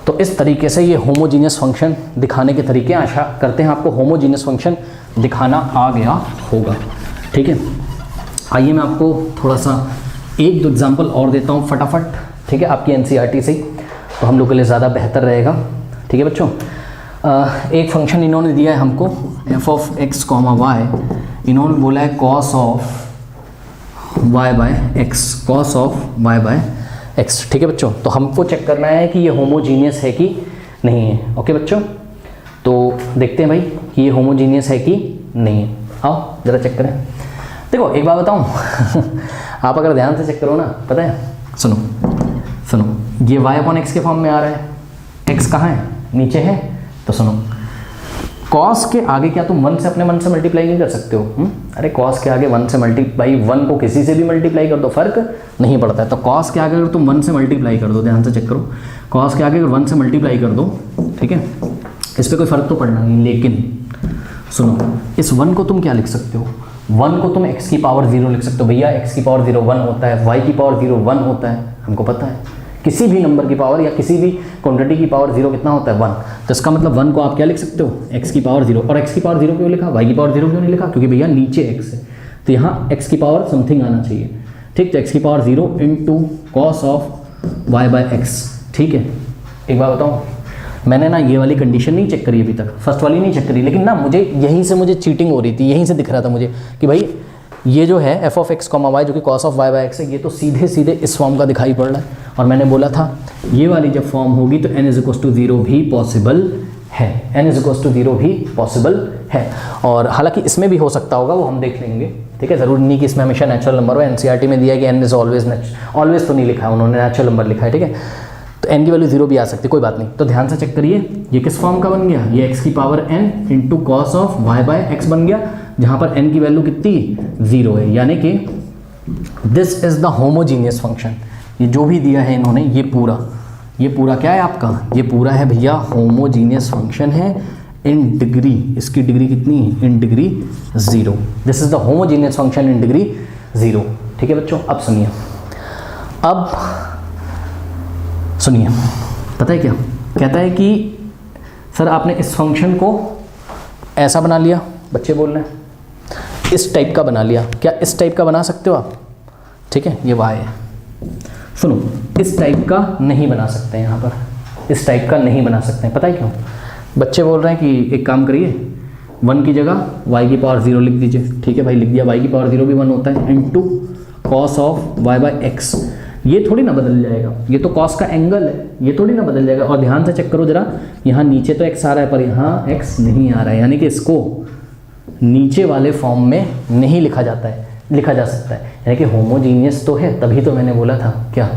तो इस तरीके से ये होमोजीनियस फंक्शन दिखाने के तरीके, आशा करते हैं आपको होमोजीनियस फंक्शन दिखाना आ गया होगा। ठीक है, आइए मैं आपको थोड़ा सा 1-2 एग्जाम्पल और देता हूँ फटाफट, ठीक है, आपकी NCERT से, तो हम लोग के लिए ज़्यादा बेहतर रहेगा। ठीक है बच्चों, एक फंक्शन इन्होंने दिया है हमको f(x, y), इन्होंने बोला है cos of y/x। ठीक है बच्चों, तो हमको चेक करना है कि ये होमोजीनियस है कि नहीं है। ओके बच्चों, तो देखते हैं भाई कि ये होमोजीनियस है कि नहीं है। आओ ज़रा चेक करें। देखो एक बात बताऊँ आप अगर ध्यान से चेक करो ना, पता है, सुनो, ये y/x के फॉर्म में आ रहा है, x कहाँ है, नीचे है, तो सुनो, cos के आगे क्या तुम 1 से अपने मन से मल्टीप्लाई नहीं कर सकते हो? अरे cos के आगे 1 से मल्टीप्लाई, 1 को किसी से भी मल्टीप्लाई कर दो, फर्क नहीं पड़ता है। तो cos के आगे अगर तुम 1 से मल्टीप्लाई कर दो, ध्यान से चेक करो, cos के आगे अगर 1 से मल्टीप्लाई कर दो, ठीक है, इस पर कोई फर्क तो पड़ना नहीं। लेकिन सुनो, इस 1 को तुम क्या लिख सकते हो, 1 को तुम x की पावर 0 लिख सकते हो। भैया x की पावर 0 1 होता है, y की पावर 0 1 होता है, हमको पता है। किसी भी नंबर की पावर या किसी भी क्वांटिटी की पावर 0 कितना होता है, 1। तो इसका मतलब 1 को आप क्या लिख सकते हो, x की पावर 0। और x की पावर 0 क्यों लिखा, y की पावर 0 क्यों नहीं लिखा, क्योंकि भैया नीचे x है, तो यहाँ x की पावर समथिंग आना चाहिए। ठीक, तो x की पावर 0 × cos of y/x। ठीक है, एक बात बताऊँ, मैंने ना ये वाली कंडीशन नहीं चेक करी अभी तक, फर्स्ट वाली नहीं चेक करी, लेकिन ना मुझे यहीं से मुझे चीटिंग हो रही थी, यहीं से दिख रहा था मुझे कि भाई ये जो है f(x, y) जो कि cos of y/x है, ये तो सीधे इस फॉर्म का दिखाई पड़ रहा है। और मैंने बोला था ये वाली जब फॉर्म होगी तो n = 0 भी पॉसिबल है, n इज इक्वल्स टू 0 भी पॉसिबल है। और हालांकि इसमें भी हो सकता होगा, वो हम देख लेंगे, ठीक है। ज़रूरी नहीं कि इसमें हमेशा नेचुरल नंबर हो। एनसीईआरटी में दिया है कि n इज ऑलवेज तो नहीं लिखा है उन्होंने, नेचुरल नंबर लिखा है, ठीक है। तो n की वैल्यू 0 भी आ सकती है, कोई बात नहीं। तो ध्यान से चेक करिए, ये किस फॉर्म का बन गया, ये x की power n into cos of y by x बन गया, जहाँ पर n की वैल्यू कितनी 0 है, यानी कि this is the homogeneous function. ये जो भी दिया है इन्होंने, ये पूरा क्या है आपका, ये पूरा है भैया होमोजीनियस फंक्शन है इन डिग्री, इसकी डिग्री कितनी, in degree 0। This is the homogeneous function in degree 0, ठीक है बच्चों। अब सुनिए, पता है क्या कहता है कि सर आपने इस फंक्शन को ऐसा बना लिया, बच्चे बोल रहे हैं इस टाइप का बना लिया, क्या इस टाइप का बना सकते हो आप, ठीक है, ये y है। सुनो, इस टाइप का नहीं बना सकते हैं, यहाँ पर इस टाइप का नहीं बना सकते हैं, पता है क्यों? बच्चे बोल रहे हैं कि एक काम करिए, 1 की जगह y की पावर 0 लिख दीजिए, ठीक है भाई, लिख दिया, y की पावर 0 भी 1 होता है, into cos of y by x। ये थोड़ी ना बदल जाएगा, ये तो कॉस का एंगल है, ये थोड़ी ना बदल जाएगा। और ध्यान से चेक करो जरा, यहाँ नीचे तो x आ रहा है पर यहाँ x नहीं आ रहा है, यानी कि इसको नीचे वाले फॉर्म में नहीं लिखा जा सकता है, यानी कि होमोजीनियस तो है, तभी तो मैंने बोला था क्या,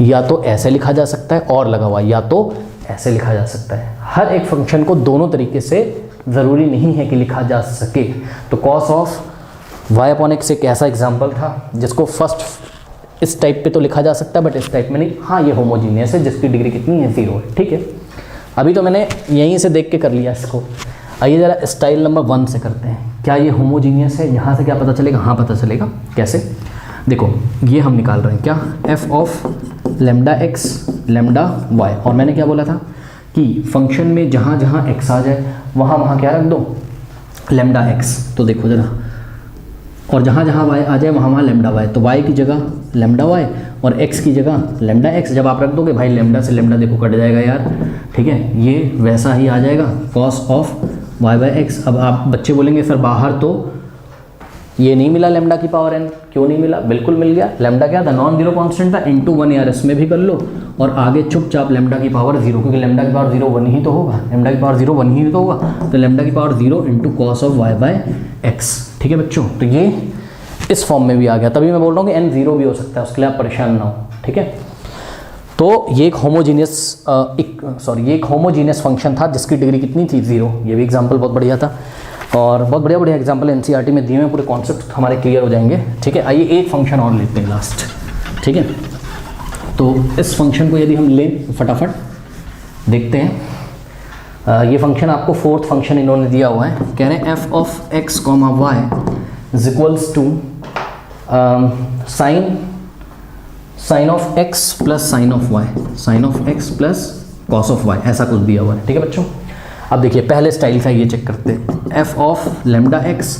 या तो ऐसे लिखा जा सकता है और लगा हुआ, या तो ऐसे लिखा जा सकता है। हर एक फंक्शन को दोनों तरीके से ज़रूरी नहीं है कि लिखा जा सके। तो cos of y upon x एक ऐसा एग्जाम्पल था जिसको फर्स्ट इस टाइप पे तो लिखा जा सकता है, बट इस टाइप में नहीं। हाँ, ये होमोजीनियस है जिसकी डिग्री कितनी है 0 है, ठीक है। अभी तो मैंने यहीं से देख के कर लिया इसको। आइए ज़रा स्टाइल नंबर 1 से करते हैं, क्या ये होमोजीनियस है? यहाँ से क्या पता चलेगा? हाँ पता चलेगा, कैसे? देखो, ये हम निकाल रहे हैं क्या, f of lambda x lambda y, और मैंने क्या बोला था कि फंक्शन में जहाँ जहाँ x आ जाए वहाँ क्या रख दो, लेमडा x। तो देखो ज़रा, और जहाँ जहाँ y आ जाए वहाँ लेमडा y, तो y की जगह लेमडा y और x की जगह लेमडा x। जब आप रख दोगे भाई, लेमडा से लेमडा देखो कट जाएगा यार, ठीक है, ये वैसा ही आ जाएगा cos of y by x। अब आप बच्चे बोलेंगे सर बाहर तो ये नहीं मिला लेमडा की पावर n, क्यों नहीं मिला? बिल्कुल मिल गया। लेमडा क्या था, नॉन जीरो कांस्टेंट था, इनटू 1 यार इसमें भी कर लो, और आगे चुपचाप लेमडा की पावर 0, क्योंकि लेमडा की पावर 0 1 ही तो होगा, लेमडा की पावर 0 1 ही तो होगा, तो लेमडा की power 0 into cos of y by x, ठीक है बच्चों। तो ये इस फॉर्म में भी आ गया, तभी मैं बोल रहा हूँ कि n 0 भी हो सकता है, उसके लिए आप परेशान ना हो, ठीक है। तो ये एक होमोजीनियस फंक्शन था जिसकी डिग्री कितनी थी 0। ये भी एग्जांपल बहुत बढ़िया था, और बहुत बढ़िया एग्जांपल एनसीईआरटी में दिए हुए, पूरे कॉन्सेप्ट हमारे क्लियर हो जाएंगे, ठीक है। आइए एक फंक्शन और लेते हैं लास्ट, ठीक है। तो इस फंक्शन को यदि हम लें फटाफट देखते हैं। ये फंक्शन आपको फोर्थ फंक्शन इन्होंने दिया हुआ है, कह रहे हैं f of x comma y is equals to sine of x plus sine of y, sine of x plus cos of y, ऐसा कुछ दिया हुआ है, ठीक है बच्चों। अब देखिए पहले स्टाइल का ये चेक करते हैं, f of lambda x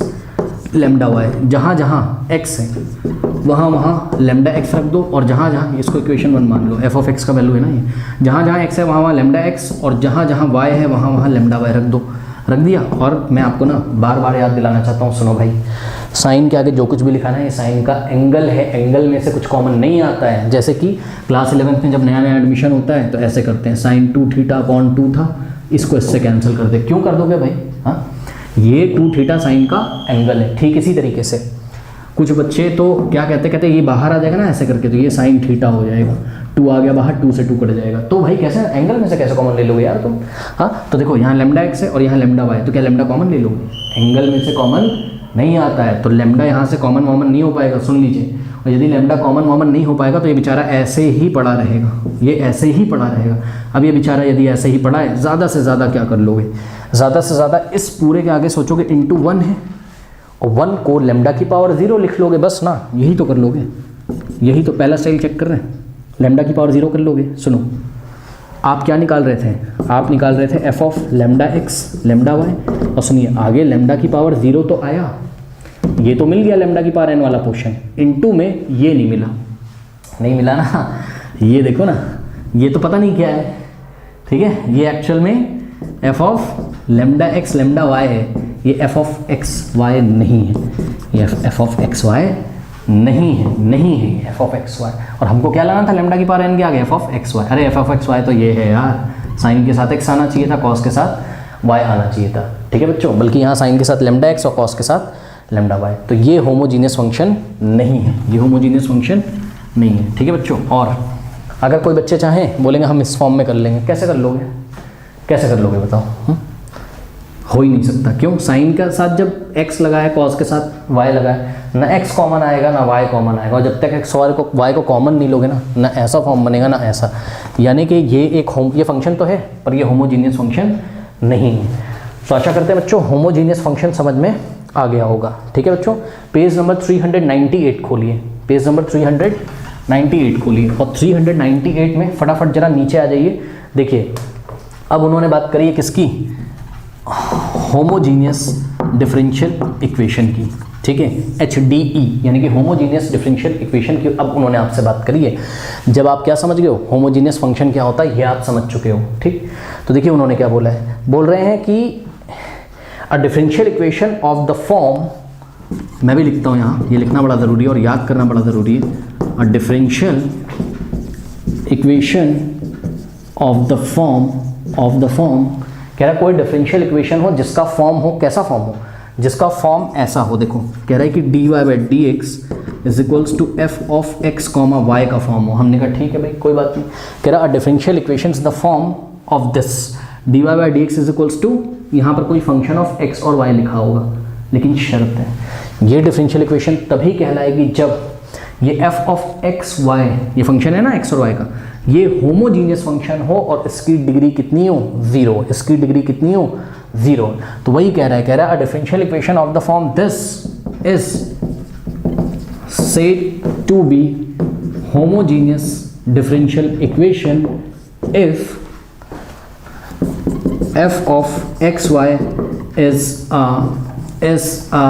lambda y, जहाँ जहाँ एक्स है वहाँ वहाँ लेमडा एक्स रख दो, और जहाँ जहाँ, इसको इक्वेशन 1 मान लो, एफ ऑफ एक्स का वैल्यू है ना ये, जहाँ जहाँ एक्स है वहाँ वहाँ लेमडा एक्स, और जहाँ जहाँ वाई है वहाँ वहाँ लेमडा वाई रख दो, रख दिया। और मैं आपको ना बार बार याद दिलाना चाहता हूँ, सुनो भाई, साइन के आगे जो कुछ भी लिखा है, ये साइन का एंगल है, एंगल में से कुछ कॉमन नहीं आता है। जैसे कि क्लास 11th में जब नया नया एडमिशन होता है तो ऐसे करते हैं, साइन 2 थीटा अपॉन 2 था, इसको इससे कैंसिल कर दे। क्यों कर दोगे भाई? हाँ, ये 2 थीटा साइन का एंगल है। ठीक इसी तरीके से कुछ बच्चे तो क्या कहते ये बाहर आ जाएगा ना ऐसे करके, तो ये साइन थीटा हो जाएगा, 2 आ गया बाहर, 2 से 2 कट जाएगा। तो भाई कैसे एंगल में से कैसे कॉमन ले लोगे यार तुम? हाँ, तो देखो यहाँ लेमडा एक्स है और यहाँ लेमडा वाई, तो क्या लेमडा कॉमन ले लोगे? एंगल में से कॉमन नहीं आता है, तो लेमडा यहाँ से कॉमन वॉमन नहीं हो पाएगा, सुन लीजिए। और यदि लेमडा कॉमन वॉमन नहीं हो पाएगा तो ये बेचारा ऐसे ही पड़ा रहेगा, ये ऐसे ही पड़ा रहेगा। अब ये बेचारा यदि ऐसे ही पड़ा है, ज़्यादा से ज़्यादा क्या कर लोगे? ज़्यादा से ज़्यादा इस पूरे के आगे सोचोगे इंटू 1 है, और 1 को लेमडा की पावर 0 लिख लोगे बस ना, यही तो कर लोगे। यही तो पहला स्टाइल चेक कर रहे हैं, लेमडा की पावर 0 कर लोगे। सुनो, आप क्या निकाल रहे थे? आप निकाल रहे थे f of lambda x lambda y, और सुनिए आगे लेमडा की पावर 0 तो आया, ये तो मिल गया लेमडा की पावर n वाला पोर्शन, इनटू में ये नहीं मिला ना, ये देखो ना, ये तो पता नहीं क्या है, ठीक है। ये एक्चुअल में f of lambda x lambda y है, ये एफ ऑफ एक्स वाई नहीं है, ये एफ ऑफ एक्स वाई नहीं है एफ ऑफ एक्स वाई। और हमको क्या लाना था लेमडा की पावर n के आगे? F of x y. अरे एफ ऑफ एक्स वाई तो ये है यार, साइन के साथ x आना चाहिए था, कॉस के साथ y आना चाहिए था, ठीक है बच्चों, बल्कि यहाँ साइन के साथ लैम्डा x और कॉस के साथ लैम्डा y। तो ये होमोजीनियस फंक्शन नहीं है, ये होमोजीनियस फंक्शन नहीं है, ठीक है बच्चों। और अगर कोई बच्चे चाहें बोलेंगे हम इस फॉर्म में कर लेंगे, कैसे कर लोगे, कैसे कर लोगे बताओ? हो ही नहीं सकता। क्यों? साइन के साथ जब x लगाया, कॉस के साथ y लगाया, ना x कॉमन आएगा ना y कॉमन आएगा, और जब तक x और y को कॉमन नहीं लोगे ना ऐसा फॉर्म बनेगा ना ऐसा। यानी कि ये ये फंक्शन तो है पर ये होमोजीनियस फंक्शन नहीं है। तो आशा करते हैं बच्चों होमोजीनियस फंक्शन समझ में आ गया होगा, ठीक है बच्चों। पेज नंबर 398 खोलिए, पेज नंबर 398 खोलिए, और 398 में फटाफट जरा नीचे आ जाइए। देखिए अब उन्होंने बात करी है किसकी, होमोजीनियस डिफरेंशियल इक्वेशन की, ठीक है, HDE यानी कि होमोजीनियस डिफरेंशियल इक्वेशन की अब उन्होंने आपसे बात करी है। जब आप क्या समझ गए हो होमोजीनियस फंक्शन क्या होता है ये आप समझ चुके हो, ठीक। तो देखिए उन्होंने क्या बोला है, बोल रहे हैं कि अ differential equation of the form, मैं भी लिखता हूँ यहाँ, ये लिखना बड़ा ज़रूरी है और याद करना बड़ा ज़रूरी है। A differential equation of the form कह रहा है कोई डिफरेंशियल इक्वेशन हो जिसका फॉर्म हो, कैसा फॉर्म हो, जिसका फॉर्म ऐसा हो। देखो कह रहा है कि dy/dx is equals to f of x, y का फॉर्म हो। हमने कहा ठीक है भाई कोई बात नहीं। कह रहा है differential equation is the form of this dy/dx is equals to, यहाँ पर कोई फंक्शन ऑफ x और y लिखा होगा, लेकिन शर्त है ये डिफरेंशियल इक्वेशन तभी कहलाएगी जब ये f ऑफ x y, ये फंक्शन है ना x और y का, ये होमोजीनियस फंक्शन हो और इसकी डिग्री कितनी हो, 0, इसकी डिग्री कितनी हो, 0। तो वही कह रहा है a differential equation of the form this is said to be homogeneous differential equation if f of x y is a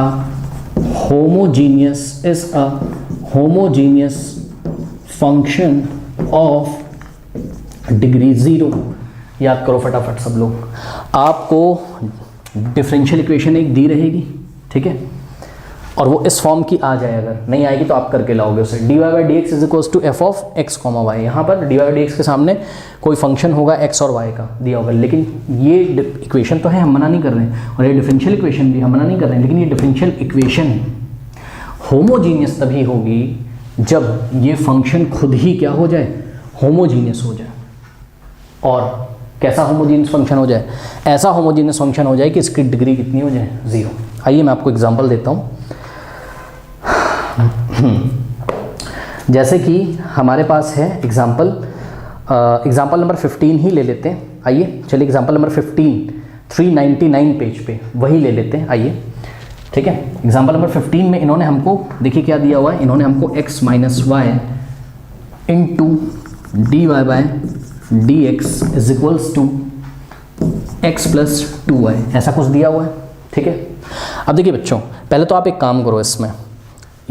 homogeneous function of degree 0। याद करो फटाफट सब लोग, आपको डिफरेंशियल इक्वेशन एक दी रहेगी, ठीक है, और वो इस फॉर्म की आ जाए, अगर नहीं आएगी तो आप करके लाओगे उसे। dy/dx is equals to f of x, y। यहाँ पर dy/dx के सामने कोई फंक्शन होगा x और y का दिया होगा, लेकिन ये इक्वेशन तो है, हम मना नहीं कर रहे हैं, और ये डिफरेंशियल इक्वेशन भी हम मना नहीं कर रहे हैं, लेकिन ये डिफरेंशियल इक्वेशन होमोजीनियस तभी होगी जब ये फंक्शन खुद ही क्या हो जाए, होमोजीनियस हो जाए। और कैसा होमोजीनियस फंक्शन हो जाए, ऐसा होमोजीनियस फंक्शन हो जाए कि इसकी डिग्री कितनी हो जाए, 0। आइए मैं आपको एग्जांपल देता हूँ। जैसे कि हमारे पास है एग्जाम्पल नंबर 15 ही ले लेते हैं। आइए चलिए एग्जाम्पल नंबर 15 399 पेज पे वही ले लेते हैं, आइए ठीक है। एग्जाम्पल नंबर 15 में इन्होंने हमको देखिए क्या दिया हुआ है, इन्होंने हमको x minus y into dy/dx is equals to x plus 2y ऐसा कुछ दिया हुआ है, ठीक है। अब देखिए बच्चों, पहले तो आप एक काम करो, इसमें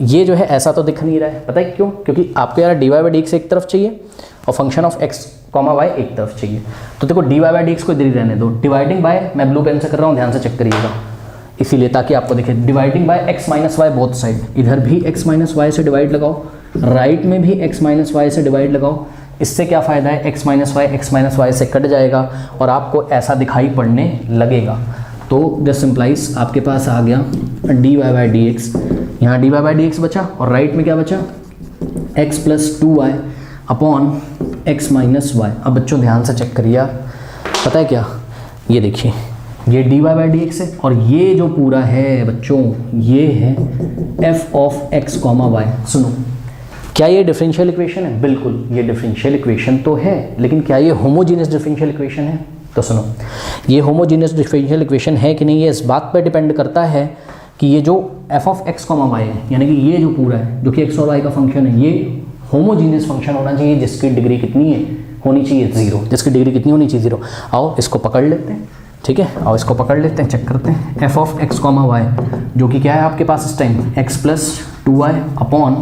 ये जो है ऐसा तो दिख नहीं रहा है, पता है क्यों? क्योंकि आपको यार dy/dx एक तरफ चाहिए और फंक्शन ऑफ x, y एक तरफ चाहिए। तो देखो dy/dx को इधर ही रहने दो, डिवाइडिंग बाय, मैं ब्लू पेन से कर रहा हूँ, ध्यान से चेक करिएगा, इसीलिए ताकि आपको दिखे। Dividing by x minus y both side, इधर भी x माइनस वाई से डिवाइड लगाओ, राइट में भी x माइनस वाई से डिवाइड लगाओ। इससे क्या फ़ायदा है, x माइनस वाई से कट जाएगा और आपको ऐसा दिखाई पड़ने लगेगा। तो दिस सिंप्लाइज आपके पास आ गया dy/dx, यहाँ dy/dx बचा और राइट में क्या बचा, x plus 2y upon x minus y. अब बच्चों ध्यान से चेक करिए, पता है क्या, ये देखिए ये dy/dx है और ये जो पूरा है बच्चों ये है f ऑफ x, y। सुनो, क्या ये डिफरेंशियल इक्वेशन है? बिल्कुल ये डिफरेंशियल इक्वेशन तो है, लेकिन क्या ये होमोजीनियस डिफरेंशियल इक्वेशन है? तो सुनो, ये होमोजीनियस डिफरेंशियल इक्वेशन है कि नहीं, ये इस बात पर डिपेंड करता है कि ये जो f ऑफ x, y है, यानी कि ये जो पूरा है जो कि x और y का फंक्शन है, ये होमोजीनियस फंक्शन होना चाहिए जिसकी डिग्री कितनी है, होनी चाहिए 0। जिसकी डिग्री कितनी होनी चाहिए, 0। आओ इसको पकड़ लेते हैं, ठीक है, आओ इसको पकड़ लेते हैं, चेक करते हैं। f ऑफ x, y जो कि क्या है आपके पास इस time, x plus 2y upon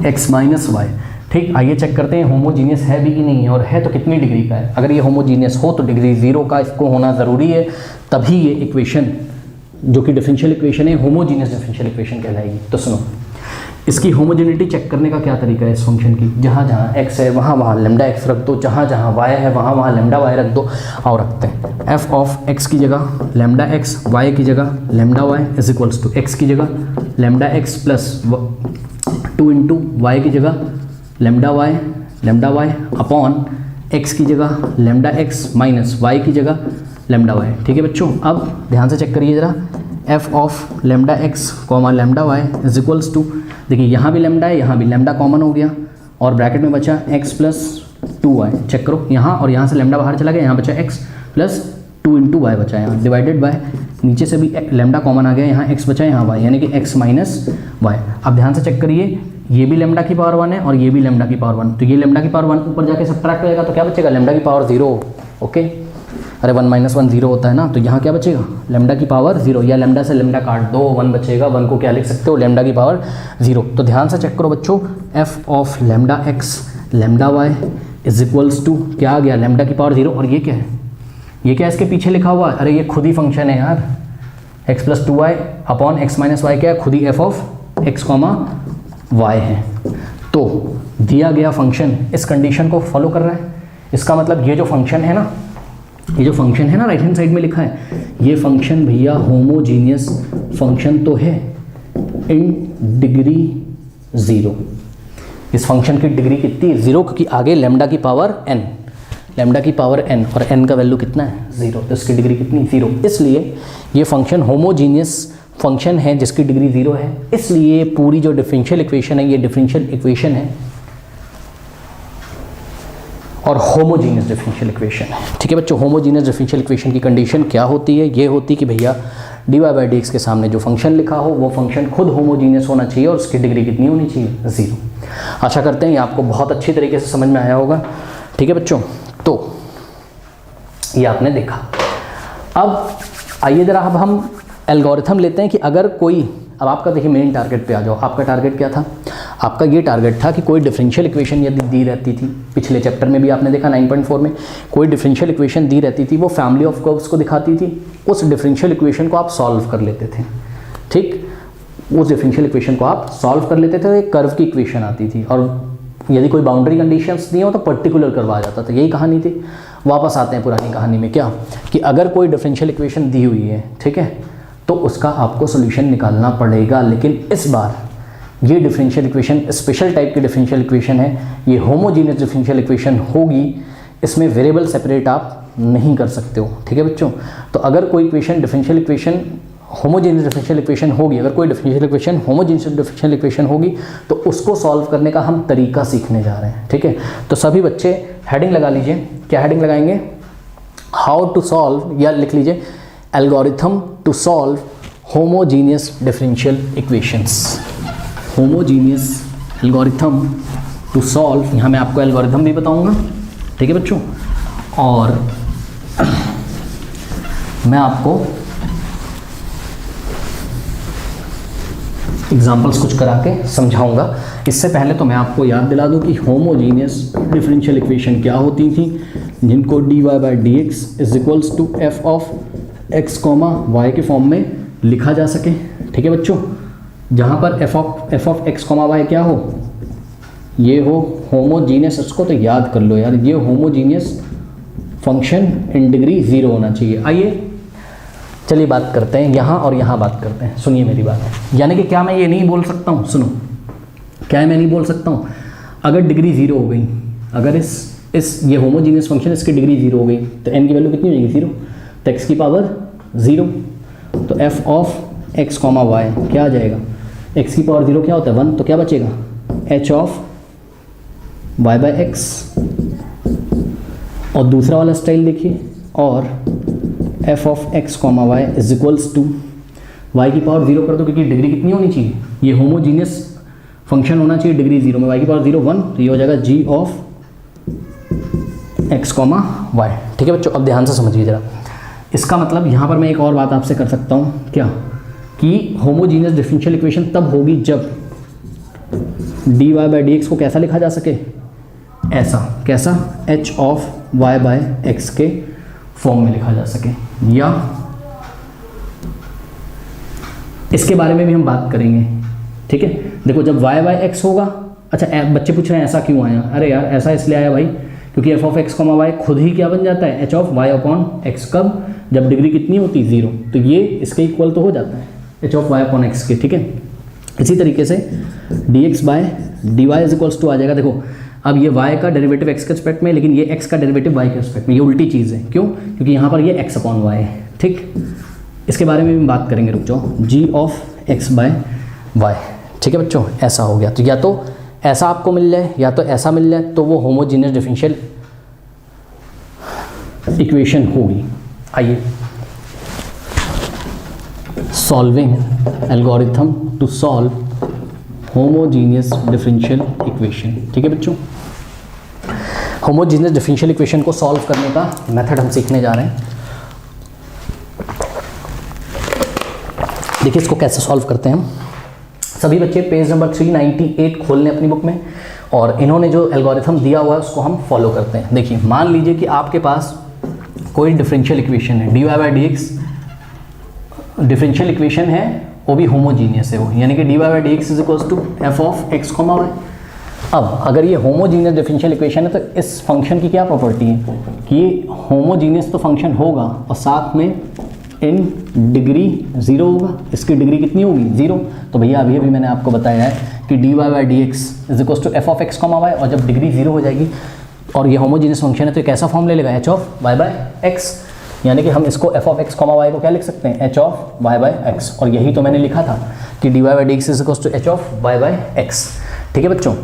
x minus y, ठीक। आइए चेक करते हैं होमोजीनियस है भी कि नहीं है, और है तो कितनी डिग्री का है। अगर ये होमोजीनियस हो तो डिग्री 0 का इसको होना ज़रूरी है, तभी ये इक्वेशन जो कि डिफरेंशियल इक्वेशन है होमोजीनियस डिफरेंशियल इक्वेशन कहलाएगी। तो सुनो, इसकी होमोजेनिटी चेक करने का क्या तरीका है इस फंक्शन की, जहाँ जहाँ x है वहाँ वहाँ लेमडा x रख दो, जहाँ जहाँ y है वहाँ वहाँ लेमडा y रख दो। और रखते हैं f ऑफ x की जगह लेमडा x, y की जगह lambda y is equals to x की जगह lambda x plus 2 into y की जगह लेमडा y अपॉन x की जगह लेमडा x माइनस y की जगह लेमडा y। ठीक है बच्चों, अब ध्यान से चेक करिए ज़रा, f of lambda x comma lambda y is equals to, देखिए यहाँ भी लेमडा है, यहाँ भी लेमडा कॉमन हो गया और ब्रैकेट में बचा x प्लस 2y। चेक करो यहाँ और यहाँ से लेमडा बाहर चला गया, यहाँ बचा x प्लस 2 इंटू वाई बचा, यहाँ डिवाइडेड बाय नीचे से भी लेमडा कॉमन आ गया, यहाँ x बचा यहाँ y, यानी कि x माइनस वाई। अब ध्यान से चेक करिए, ये भी लेमडा की पावर 1 है और ये भी लेमडा की पावर 1, तो ये लेमडा की पावर 1 ऊपर जाके सब्ट्रैक्ट हो जाएगा, तो क्या बचेगा लेमडा की पावर 0। ओके, अरे 1 माइनस 1 0 होता है ना, तो यहाँ क्या बचेगा लेमडा की पावर 0, या लेमडा से लेमडा काट दो 1 बचेगा, 1 को क्या लिख सकते हो लेमडा की पावर 0। तो ध्यान से चेक करो बच्चों, f of lambda x lambda y is equals to क्या आ गया लेमडा की पावर 0, और ये क्या है, ये क्या है इसके पीछे लिखा हुआ है, अरे ये खुद ही फंक्शन है यार, x plus 2y upon x minus y क्या है, खुद ही f of x comma y है। तो दिया गया फंक्शन इस कंडीशन को फॉलो कर रहा है, इसका मतलब ये जो फंक्शन है ना, ये जो फंक्शन है ना राइट हैंड साइड में लिखा है, ये फंक्शन भैया होमोजीनियस फंक्शन तो है इन डिग्री 0। इस फंक्शन की डिग्री कितनी 0, क्योंकि आगे लेमडा की पावर n, लेमडा की पावर n और n का वैल्यू कितना है 0, तो इसकी डिग्री कितनी 0, इसलिए ये फंक्शन होमोजीनियस फंक्शन है जिसकी डिग्री 0 है। इसलिए पूरी जो डिफरेंशियल इक्वेशन है ये डिफरेंशियल इक्वेशन है और होमोजीनियस डिफरेंशियल इक्वेशन है। ठीक है बच्चों, होमोजीनियस डिफरेंशियल इक्वेशन की कंडीशन क्या होती है, ये होती कि भैया dy बाई डी एक्स के सामने जो फंक्शन लिखा हो वो फंक्शन खुद होमोजीनियस होना चाहिए और उसकी डिग्री कितनी होनी चाहिए 0। आशा करते हैं ये आपको बहुत अच्छी तरीके से समझ में आया होगा। ठीक है बच्चों, तो ये आपने देखा। अब आइए ज़रा अब हम एल्गोरिथम लेते हैं कि अगर कोई, अब आपका देखिए मेन टारगेट पे आ जाओ, आपका टारगेट क्या था, आपका ये टारगेट था कि कोई डिफरेंशियल इक्वेशन यदि दी रहती थी, पिछले चैप्टर में भी आपने देखा 9.4 में कोई डिफरेंशियल इक्वेशन दी रहती थी, वो फैमिली ऑफ कर्व्स को दिखाती थी, उस डिफरेंशियल इक्वेशन को आप सॉल्व कर लेते थे। ठीक, उस डिफरेंशियल इक्वेशन को आप सॉल्व कर लेते थे, एक कर्व की इक्वेशन आती थी और यदि कोई बाउंड्री कंडीशंस दी हो तो पर्टिकुलर करवाया जाता था, यही कहानी थी। वापस आते हैं पुरानी कहानी में, क्या कि अगर कोई डिफरेंशियल इक्वेशन दी हुई है, ठीक है, तो उसका आपको सोल्यूशन निकालना पड़ेगा। लेकिन इस बार ये डिफरेंशियल इक्वेशन स्पेशल टाइप की डिफरेंशियल इक्वेशन है, ये होमोजीनियस डिफरेंशियल इक्वेशन होगी, इसमें वेरिएबल सेपरेट आप नहीं कर सकते हो। ठीक है बच्चों, तो अगर कोई equation differential equation homogeneous differential equation होगी, अगर कोई differential equation homogeneous differential equation होगी तो उसको सॉल्व करने का हम तरीका सीखने जा रहे हैं। ठीक है, तो सभी बच्चे हेडिंग लगा लीजिए, क्या हेडिंग लगाएंगे, हाउ टू सॉल्व, या लिख लीजिए algorithm to solve homogeneous differential equations, homogeneous algorithm to solve. यहाँ मैं आपको एल्गोरिथम भी बताऊंगा, ठीक है बच्चों, और मैं आपको एग्जाम्पल्स कुछ करा के समझाऊंगा। इससे पहले तो मैं आपको याद दिला दूं कि होमोजीनियस डिफरेंशियल इक्वेशन क्या होती थी, जिनको dy by D x is equals to f of x comma y के फॉर्म में लिखा जा सके। ठीक है बच्चों, जहाँ पर f of x comma y क्या हो, ये हो होमोजीनियस, इसको तो याद कर लो यार, ये होमोजीनियस फंक्शन इन डिग्री 0 होना चाहिए। आइए चलिए बात करते हैं, यहाँ और यहाँ बात करते हैं, सुनिए मेरी बात। यानी कि क्या मैं ये नहीं बोल सकता हूँ, सुनो, क्या मैं नहीं बोल सकता हूँ, अगर डिग्री 0 हो गई, अगर इस ये होमोजीनियस फंक्शन इसकी डिग्री 0 हो गई तो n की वैल्यू कितनी हो जाएगी 0, तो x की पावर 0, तो f of x comma y क्या आ जाएगा, x की पावर 0 क्या होता है 1, तो क्या बचेगा h of y by x. और दूसरा वाला स्टाइल देखिए, और f of x comma y is equals to y की पावर 0 कर दो, क्योंकि डिग्री कितनी होनी चाहिए, ये होमोजीनियस फंक्शन होना चाहिए डिग्री 0 में, y की पावर 0 1, तो ये हो जाएगा g of x comma y. ठीक है बच्चों, अब ध्यान से समझिए जरा, इसका मतलब यहाँ पर मैं एक और बात आपसे कर सकता हूँ, क्या कि होमोजीनियस डिफरेंशियल इक्वेशन तब होगी जब dy बाई डी एक्स को कैसा लिखा जा सके, ऐसा, कैसा, h of y by x के फॉर्म में लिखा जा सके। या इसके बारे में भी हम बात करेंगे ठीक है। देखो जब वाई बाय एक्स होगा, अच्छा बच्चे पूछ रहे हैं ऐसा क्यों आया, अरे यार ऐसा इसलिए आया भाई क्योंकि f of x comma y खुद ही क्या बन जाता है, H of Y upon x, कब, जब डिग्री कितनी होती है 0, तो ये इसके इक्वल तो हो जाता है H of Y upon x के, ठीक है। इसी तरीके से D X by D Y is equals to आ जाएगा। देखो अब ये y का डेरिवेटिव x के रिस्पेक्ट में, लेकिन ये x का डेरिवेटिव y के रिस्पेक्ट में, ये उल्टी चीज़ है, क्यों, क्योंकि यहाँ पर ये x अपॉन वाई है, ठीक। इसके बारे में भी बात करेंगे, रुक जाओ, g of x by y, ठीक है बच्चों। ऐसा हो गया तो या तो ऐसा आपको मिल जाए या तो ऐसा मिल जाए, तो वो होमोजीनियस डिफरेंशियल इक्वेशन होगी। आइए, solving algorithm to solve homogeneous differential equation, ठीक है बच्चों। होमोजीनियस डिफरेंशियल इक्वेशन को सॉल्व करने का मेथड हम सीखने जा रहे हैं। देखिए इसको कैसे सॉल्व करते हैं हम। सभी बच्चे पेज नंबर 398 खोल लें अपनी बुक में, और इन्होंने जो एल्गोरिथम दिया हुआ है उसको हम फॉलो करते हैं। देखिए मान लीजिए कि आपके पास कोई डिफरेंशियल इक्वेशन है, d y by D x differential equation है, वो भी होमोजीनियस है वो, यानी कि d y by D x is equals to f of x comma y. अब अगर ये होमोजीनियस डिफरेंशियल इक्वेशन है तो इस फंक्शन की क्या प्रॉपर्टी है कि ये होमोजीनियस तो फंक्शन होगा और साथ में इन डिग्री 0 होगा। इसकी डिग्री कितनी होगी 0। तो भैया अभी मैंने आपको बताया है कि d y by D x is equals to f of x comma y, और जब डिग्री 0 हो जाएगी और ये होमोजीनियस फंक्शन है तो कैसा फॉर्म ले लेगा, h of y by x, यानी कि हम इसको f of x comma y को क्या लिख सकते हैं, h of y by x. और यही तो मैंने लिखा था कि d y by D x is equals to h of y by x, ठीक है बच्चों।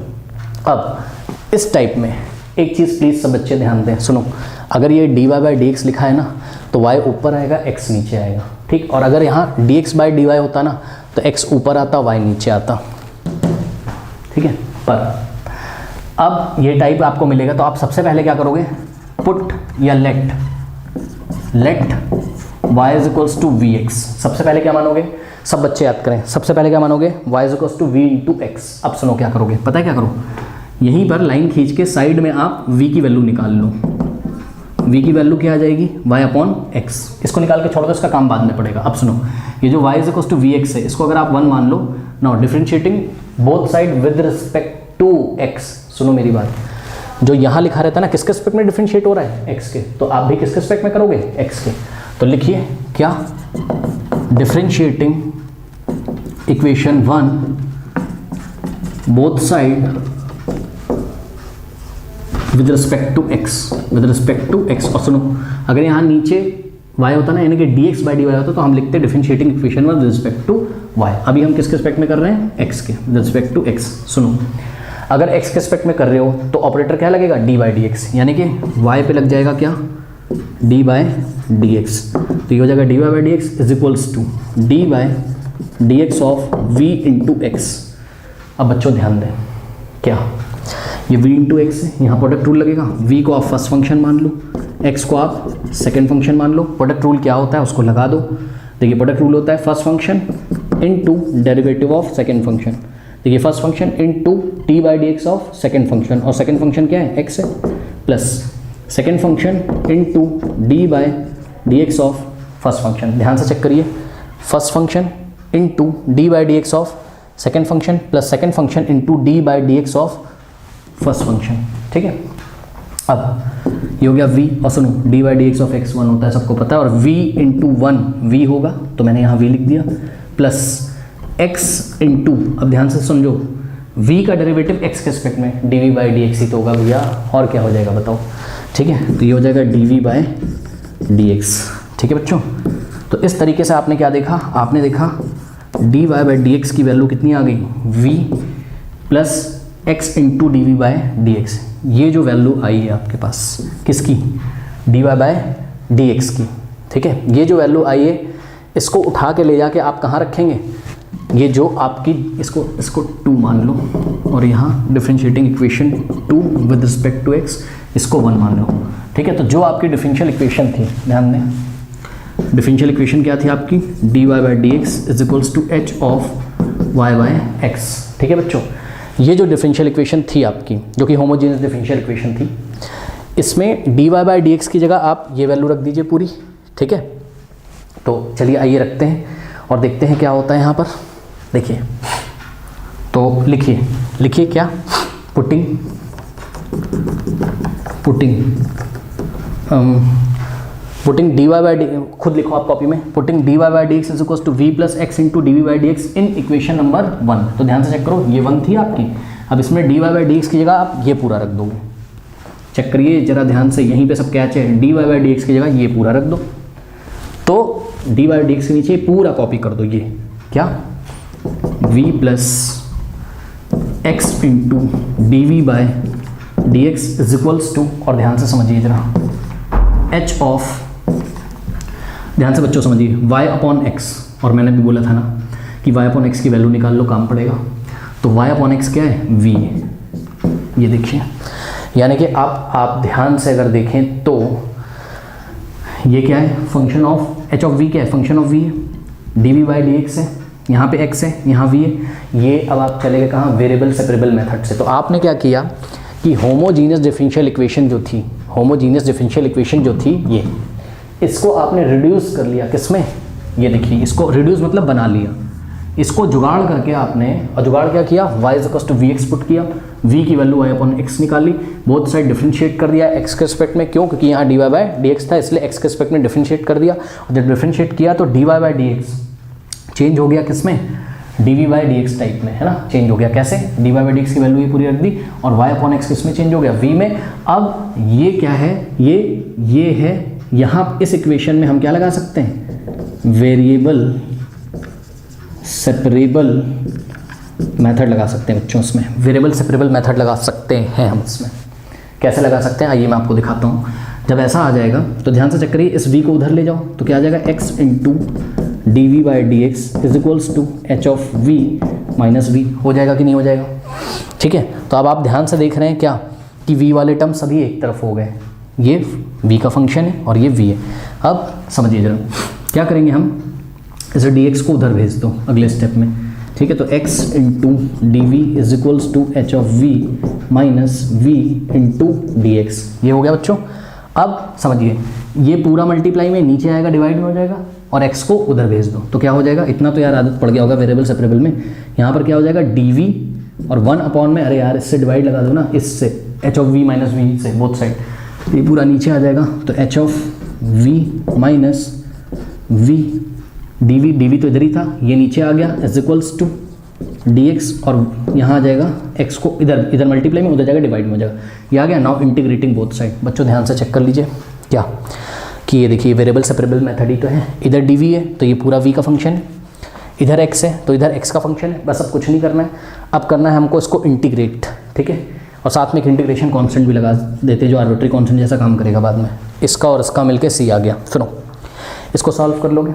अब इस टाइप में एक चीज़ प्लीज़ सब बच्चे ध्यान दें, सुनो, अगर ये d y by D x लिखा है ना तो y ऊपर आएगा, x नीचे आएगा, ठीक। और अगर यहाँ d x by d y होता ना तो x ऊपर आता, y नीचे आता, ठीक है। पर अब ये टाइप आपको मिलेगा तो आप सबसे पहले क्या करोगे, पुट या let y is equals to we x. सबसे पहले क्या मानोगे, सब बच्चे याद करें, सबसे पहले क्या मानोगे, y is equals to v into x. अब सुनो क्या करोगे, पता है क्या करो, यहीं पर लाइन खींच के साइड में आप v की वैल्यू निकाल लो। v की वैल्यू क्या आ जाएगी, y अपॉन एक्स। इसको निकाल के छोड़ दो, इसका काम बाद में पड़ेगा। अब सुनो, ये जो y is equals to we X है, इसको अगर आप 1 मान लो, now differentiating both side with respect to x। सुनो मेरी बात, जो यहाँ लिखा रहता है ना किसके रिस्पेक्ट में डिफरेंशिएट हो रहा है, x के, तो आप भी किसके रिस्पेक्ट में करोगे, x के। तो लिखिए क्या, differentiating equation 1 both side with respect to x. और सुनो, अगर यहाँ नीचे y होता ना, यानी कि dx बाई डी वाई होता तो हम लिखते differentiating equation with respect to y। अभी हम किसके रिस्पेक्ट में कर रहे हैं, x के, विद रिस्पेक्ट टू x। सुनो, अगर x के रिस्पेक्ट में कर रहे हो तो ऑपरेटर क्या लगेगा, d बाई डी एक्स, यानी कि y पे लग जाएगा क्या, d बाई डी एक्स। तो ये हो जाएगा dy by D x is equals to d by D x of v into x. अब बच्चों ध्यान दें, क्या ये v इंटू एक्स है, यहाँ प्रोडक्ट रूल लगेगा, v को आप फर्स्ट फंक्शन मान लो, x को आप सेकंड फंक्शन मान लो। प्रोडक्ट रूल क्या होता है उसको लगा दो। देखिए प्रोडक्ट रूल होता है first function into derivative of second function. देखिए first function into t by D x of second function, और सेकंड फंक्शन क्या है, x है, plus second function into d by D x of first function. ध्यान से check करिए, first function into d by D x of second function plus second function into d by D x of first function, ठीक है। अब ये हो गया v, और सुनो d by D x of x 1 होता है, सबको पता है, और v इंटू 1 v होगा, तो मैंने यहाँ v लिख दिया, प्लस x इंटू, अब ध्यान से समझो, v का डेरिवेटिव x के रिस्पेक्ट में dv बाई डी एक्स ही तो होगा भैया, और क्या हो जाएगा बताओ, ठीक है। तो ये हो जाएगा dv बाई डी एक्स, ठीक है बच्चों। तो इस तरीके से आपने क्या देखा, आपने देखा dy बाई डी एक्स की वैल्यू कितनी आ गई, v plus x into d v by D x. ये जो वैल्यू आई है आपके पास किसकी, dy बाई डी एक्स की, ठीक है। ये जो वैल्यू आई है इसको उठा के ले जाके आप कहाँ रखेंगे, ये जो आपकी इसको 2 मान लो, और यहाँ differentiating equation 2 with respect to x इसको 1 मान लो, ठीक है। तो जो आपकी डिफरेंशियल इक्वेशन थी, ध्यान दें, डिफरेंशियल इक्वेशन क्या थी आपकी, dy by D x is equals to h of y by x, ठीक है बच्चों। ये जो डिफरेंशियल इक्वेशन थी आपकी, जो कि होमोजेनियस डिफरेंशियल इक्वेशन थी, इसमें dy बाई डी एक्स की जगह आप ये वैल्यू रख दीजिए पूरी, ठीक है। तो चलिए आइए रखते हैं और देखते हैं क्या होता है यहाँ पर। देखिए तो लिखिए क्या, putting d y by d, खुद लिखो आप कॉपी में, putting d y by D x is equal to v plus x into d v by D x in equation number 1। तो ध्यान से चेक करो, ये 1 थी आपकी, अब इसमें d y by D x की जगह आप ये पूरा रख दोगे। चेक करिए जरा ध्यान से, यहीं पे सब कैच है, d y by D x की जगह ये पूरा रख दो। तो डी वाई डी एक्स के नीचे पूरा कॉपी कर दो, ये क्या, v plus x into d v by D x is equals to, और ध्यान से समझिए जरा, h ऑफ, ध्यान से बच्चों समझिए, y अपॉन एक्स, और मैंने भी बोला था ना कि y अपॉन एक्स की वैल्यू निकाल लो, काम पड़ेगा। तो y अपॉन एक्स क्या है, v, ये देखिए, यानी कि आप ध्यान से अगर देखें तो ये क्या है, function of h of v क्या है, फंक्शन ऑफ v है, d v by D x है, यहाँ पे x है, यहाँ v है। ये अब आप चले गए कहाँ, वेरिएबल सेपरेबल मेथड से। तो आपने क्या किया कि होमोजीनियस डिफरेंशियल इक्वेशन जो थी, होमोजीनियस डिफरेंशियल इक्वेशन जो थी ये, इसको आपने रिड्यूस कर लिया किसमें, ये देखिए, इसको रिड्यूस मतलब बना लिया, इसको जुगाड़ करके आपने, और जुगाड़ क्या किया, y is equal to we x put किया, v की वैल्यू y अपॉन एक्स निकाली, बोथ साइड डिफरेंशिएट कर दिया x के रिस्पेक्ट में, क्यों, क्योंकि यहाँ d y by D x था, इसलिए x के रिस्पेक्ट में डिफरेंशिएट कर दिया। और जब डिफरेंशिएट किया तो d y by D x change हो गया किसमें, d v by D x type में, है ना, चेंज हो गया। कैसे, d y by D x की वैल्यू ये पूरी रख दी, और y अपॉन एक्स किस में चेंज हो गया, v में। अब ये क्या है, ये है, यहाँ इस इक्वेशन में हम क्या लगा सकते हैं, वेरिएबल सेपरेबल मेथड लगा सकते हैं बच्चों, इसमें वेरिएबल सेपरेबल मेथड लगा सकते हैं हम इसमें। कैसे लगा सकते हैं, आइए मैं आपको दिखाता हूँ। जब ऐसा आ जाएगा तो ध्यान से चेक करिए, इस v को उधर ले जाओ तो क्या आ जाएगा, x into d v by D x is equals to h of v minus v, हो जाएगा कि नहीं हो जाएगा, ठीक है। तो अब आप ध्यान से देख रहे हैं क्या, कि v वाले टर्म सभी एक तरफ हो गए, ये v का फंक्शन है और ये v है। अब समझिए जरा क्या करेंगे हम, इसे dx को उधर भेज दो अगले स्टेप में, ठीक है। तो x into d v is equals to h of v minus v into d x, ये हो गया बच्चों। अब समझिए, ये पूरा मल्टीप्लाई में नीचे आएगा, डिवाइड में हो जाएगा, और x को उधर भेज दो तो क्या हो जाएगा, इतना तो यार आदत पड़ गया होगा वेरिएबल सेपरेबल में, यहाँ पर क्या हो जाएगा, डी और 1 अपॉन में, अरे यार इससे डिवाइड लगा दो ना, इससे h of v minus v से, बोथ साइड, ये पूरा नीचे आ जाएगा। तो h of v minus v d v तो इधर ही था, ये नीचे आ गया, is equals to d x, और यहाँ आ जाएगा x को इधर मल्टीप्लाई में, उधर जाएगा डिवाइड में हो जाएगा, ये आ गया। नाउ इंटीग्रेटिंग बोथ साइड, बच्चों ध्यान से चेक कर लीजिए क्या, कि ये देखिए वेरिएबल सेपरेबल मेथड ही तो है, इधर डी वी है तो ये पूरा v का फंक्शन है, इधर x है तो इधर x का फंक्शन है, बस अब कुछ नहीं करना है। अब करना है हमको इसको इंटीग्रेट, ठीक है, और साथ में एक इंटीग्रेशन कांस्टेंट भी लगा देते जो आर्बिट्री कांस्टेंट जैसा काम करेगा बाद में। इसका और इसका मिलके c आ गया। सुनो, इसको सॉल्व कर लोगे,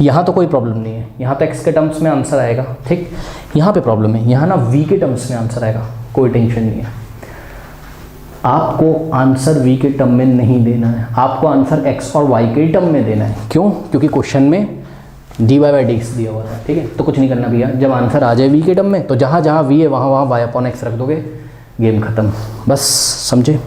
यहाँ तो कोई प्रॉब्लम नहीं है, यहाँ तो x के टर्म्स में आंसर आएगा, ठीक। यहाँ पे प्रॉब्लम है, यहाँ ना v के टर्म्स में आंसर आएगा, कोई टेंशन नहीं है। आपको आंसर v के टर्म में नहीं देना है, आपको आंसर x और y के टर्म में देना है। क्यों, क्योंकि क्वेश्चन में d y by D x दिया हुआ है, ठीक है। तो कुछ नहीं करना भैया, जब आंसर आ जाए v के टर्म में तो जहाँ जहाँ v है वहाँ वहाँ y अपॉन एक्स रख दोगे, गेम खत्म, बस समझे।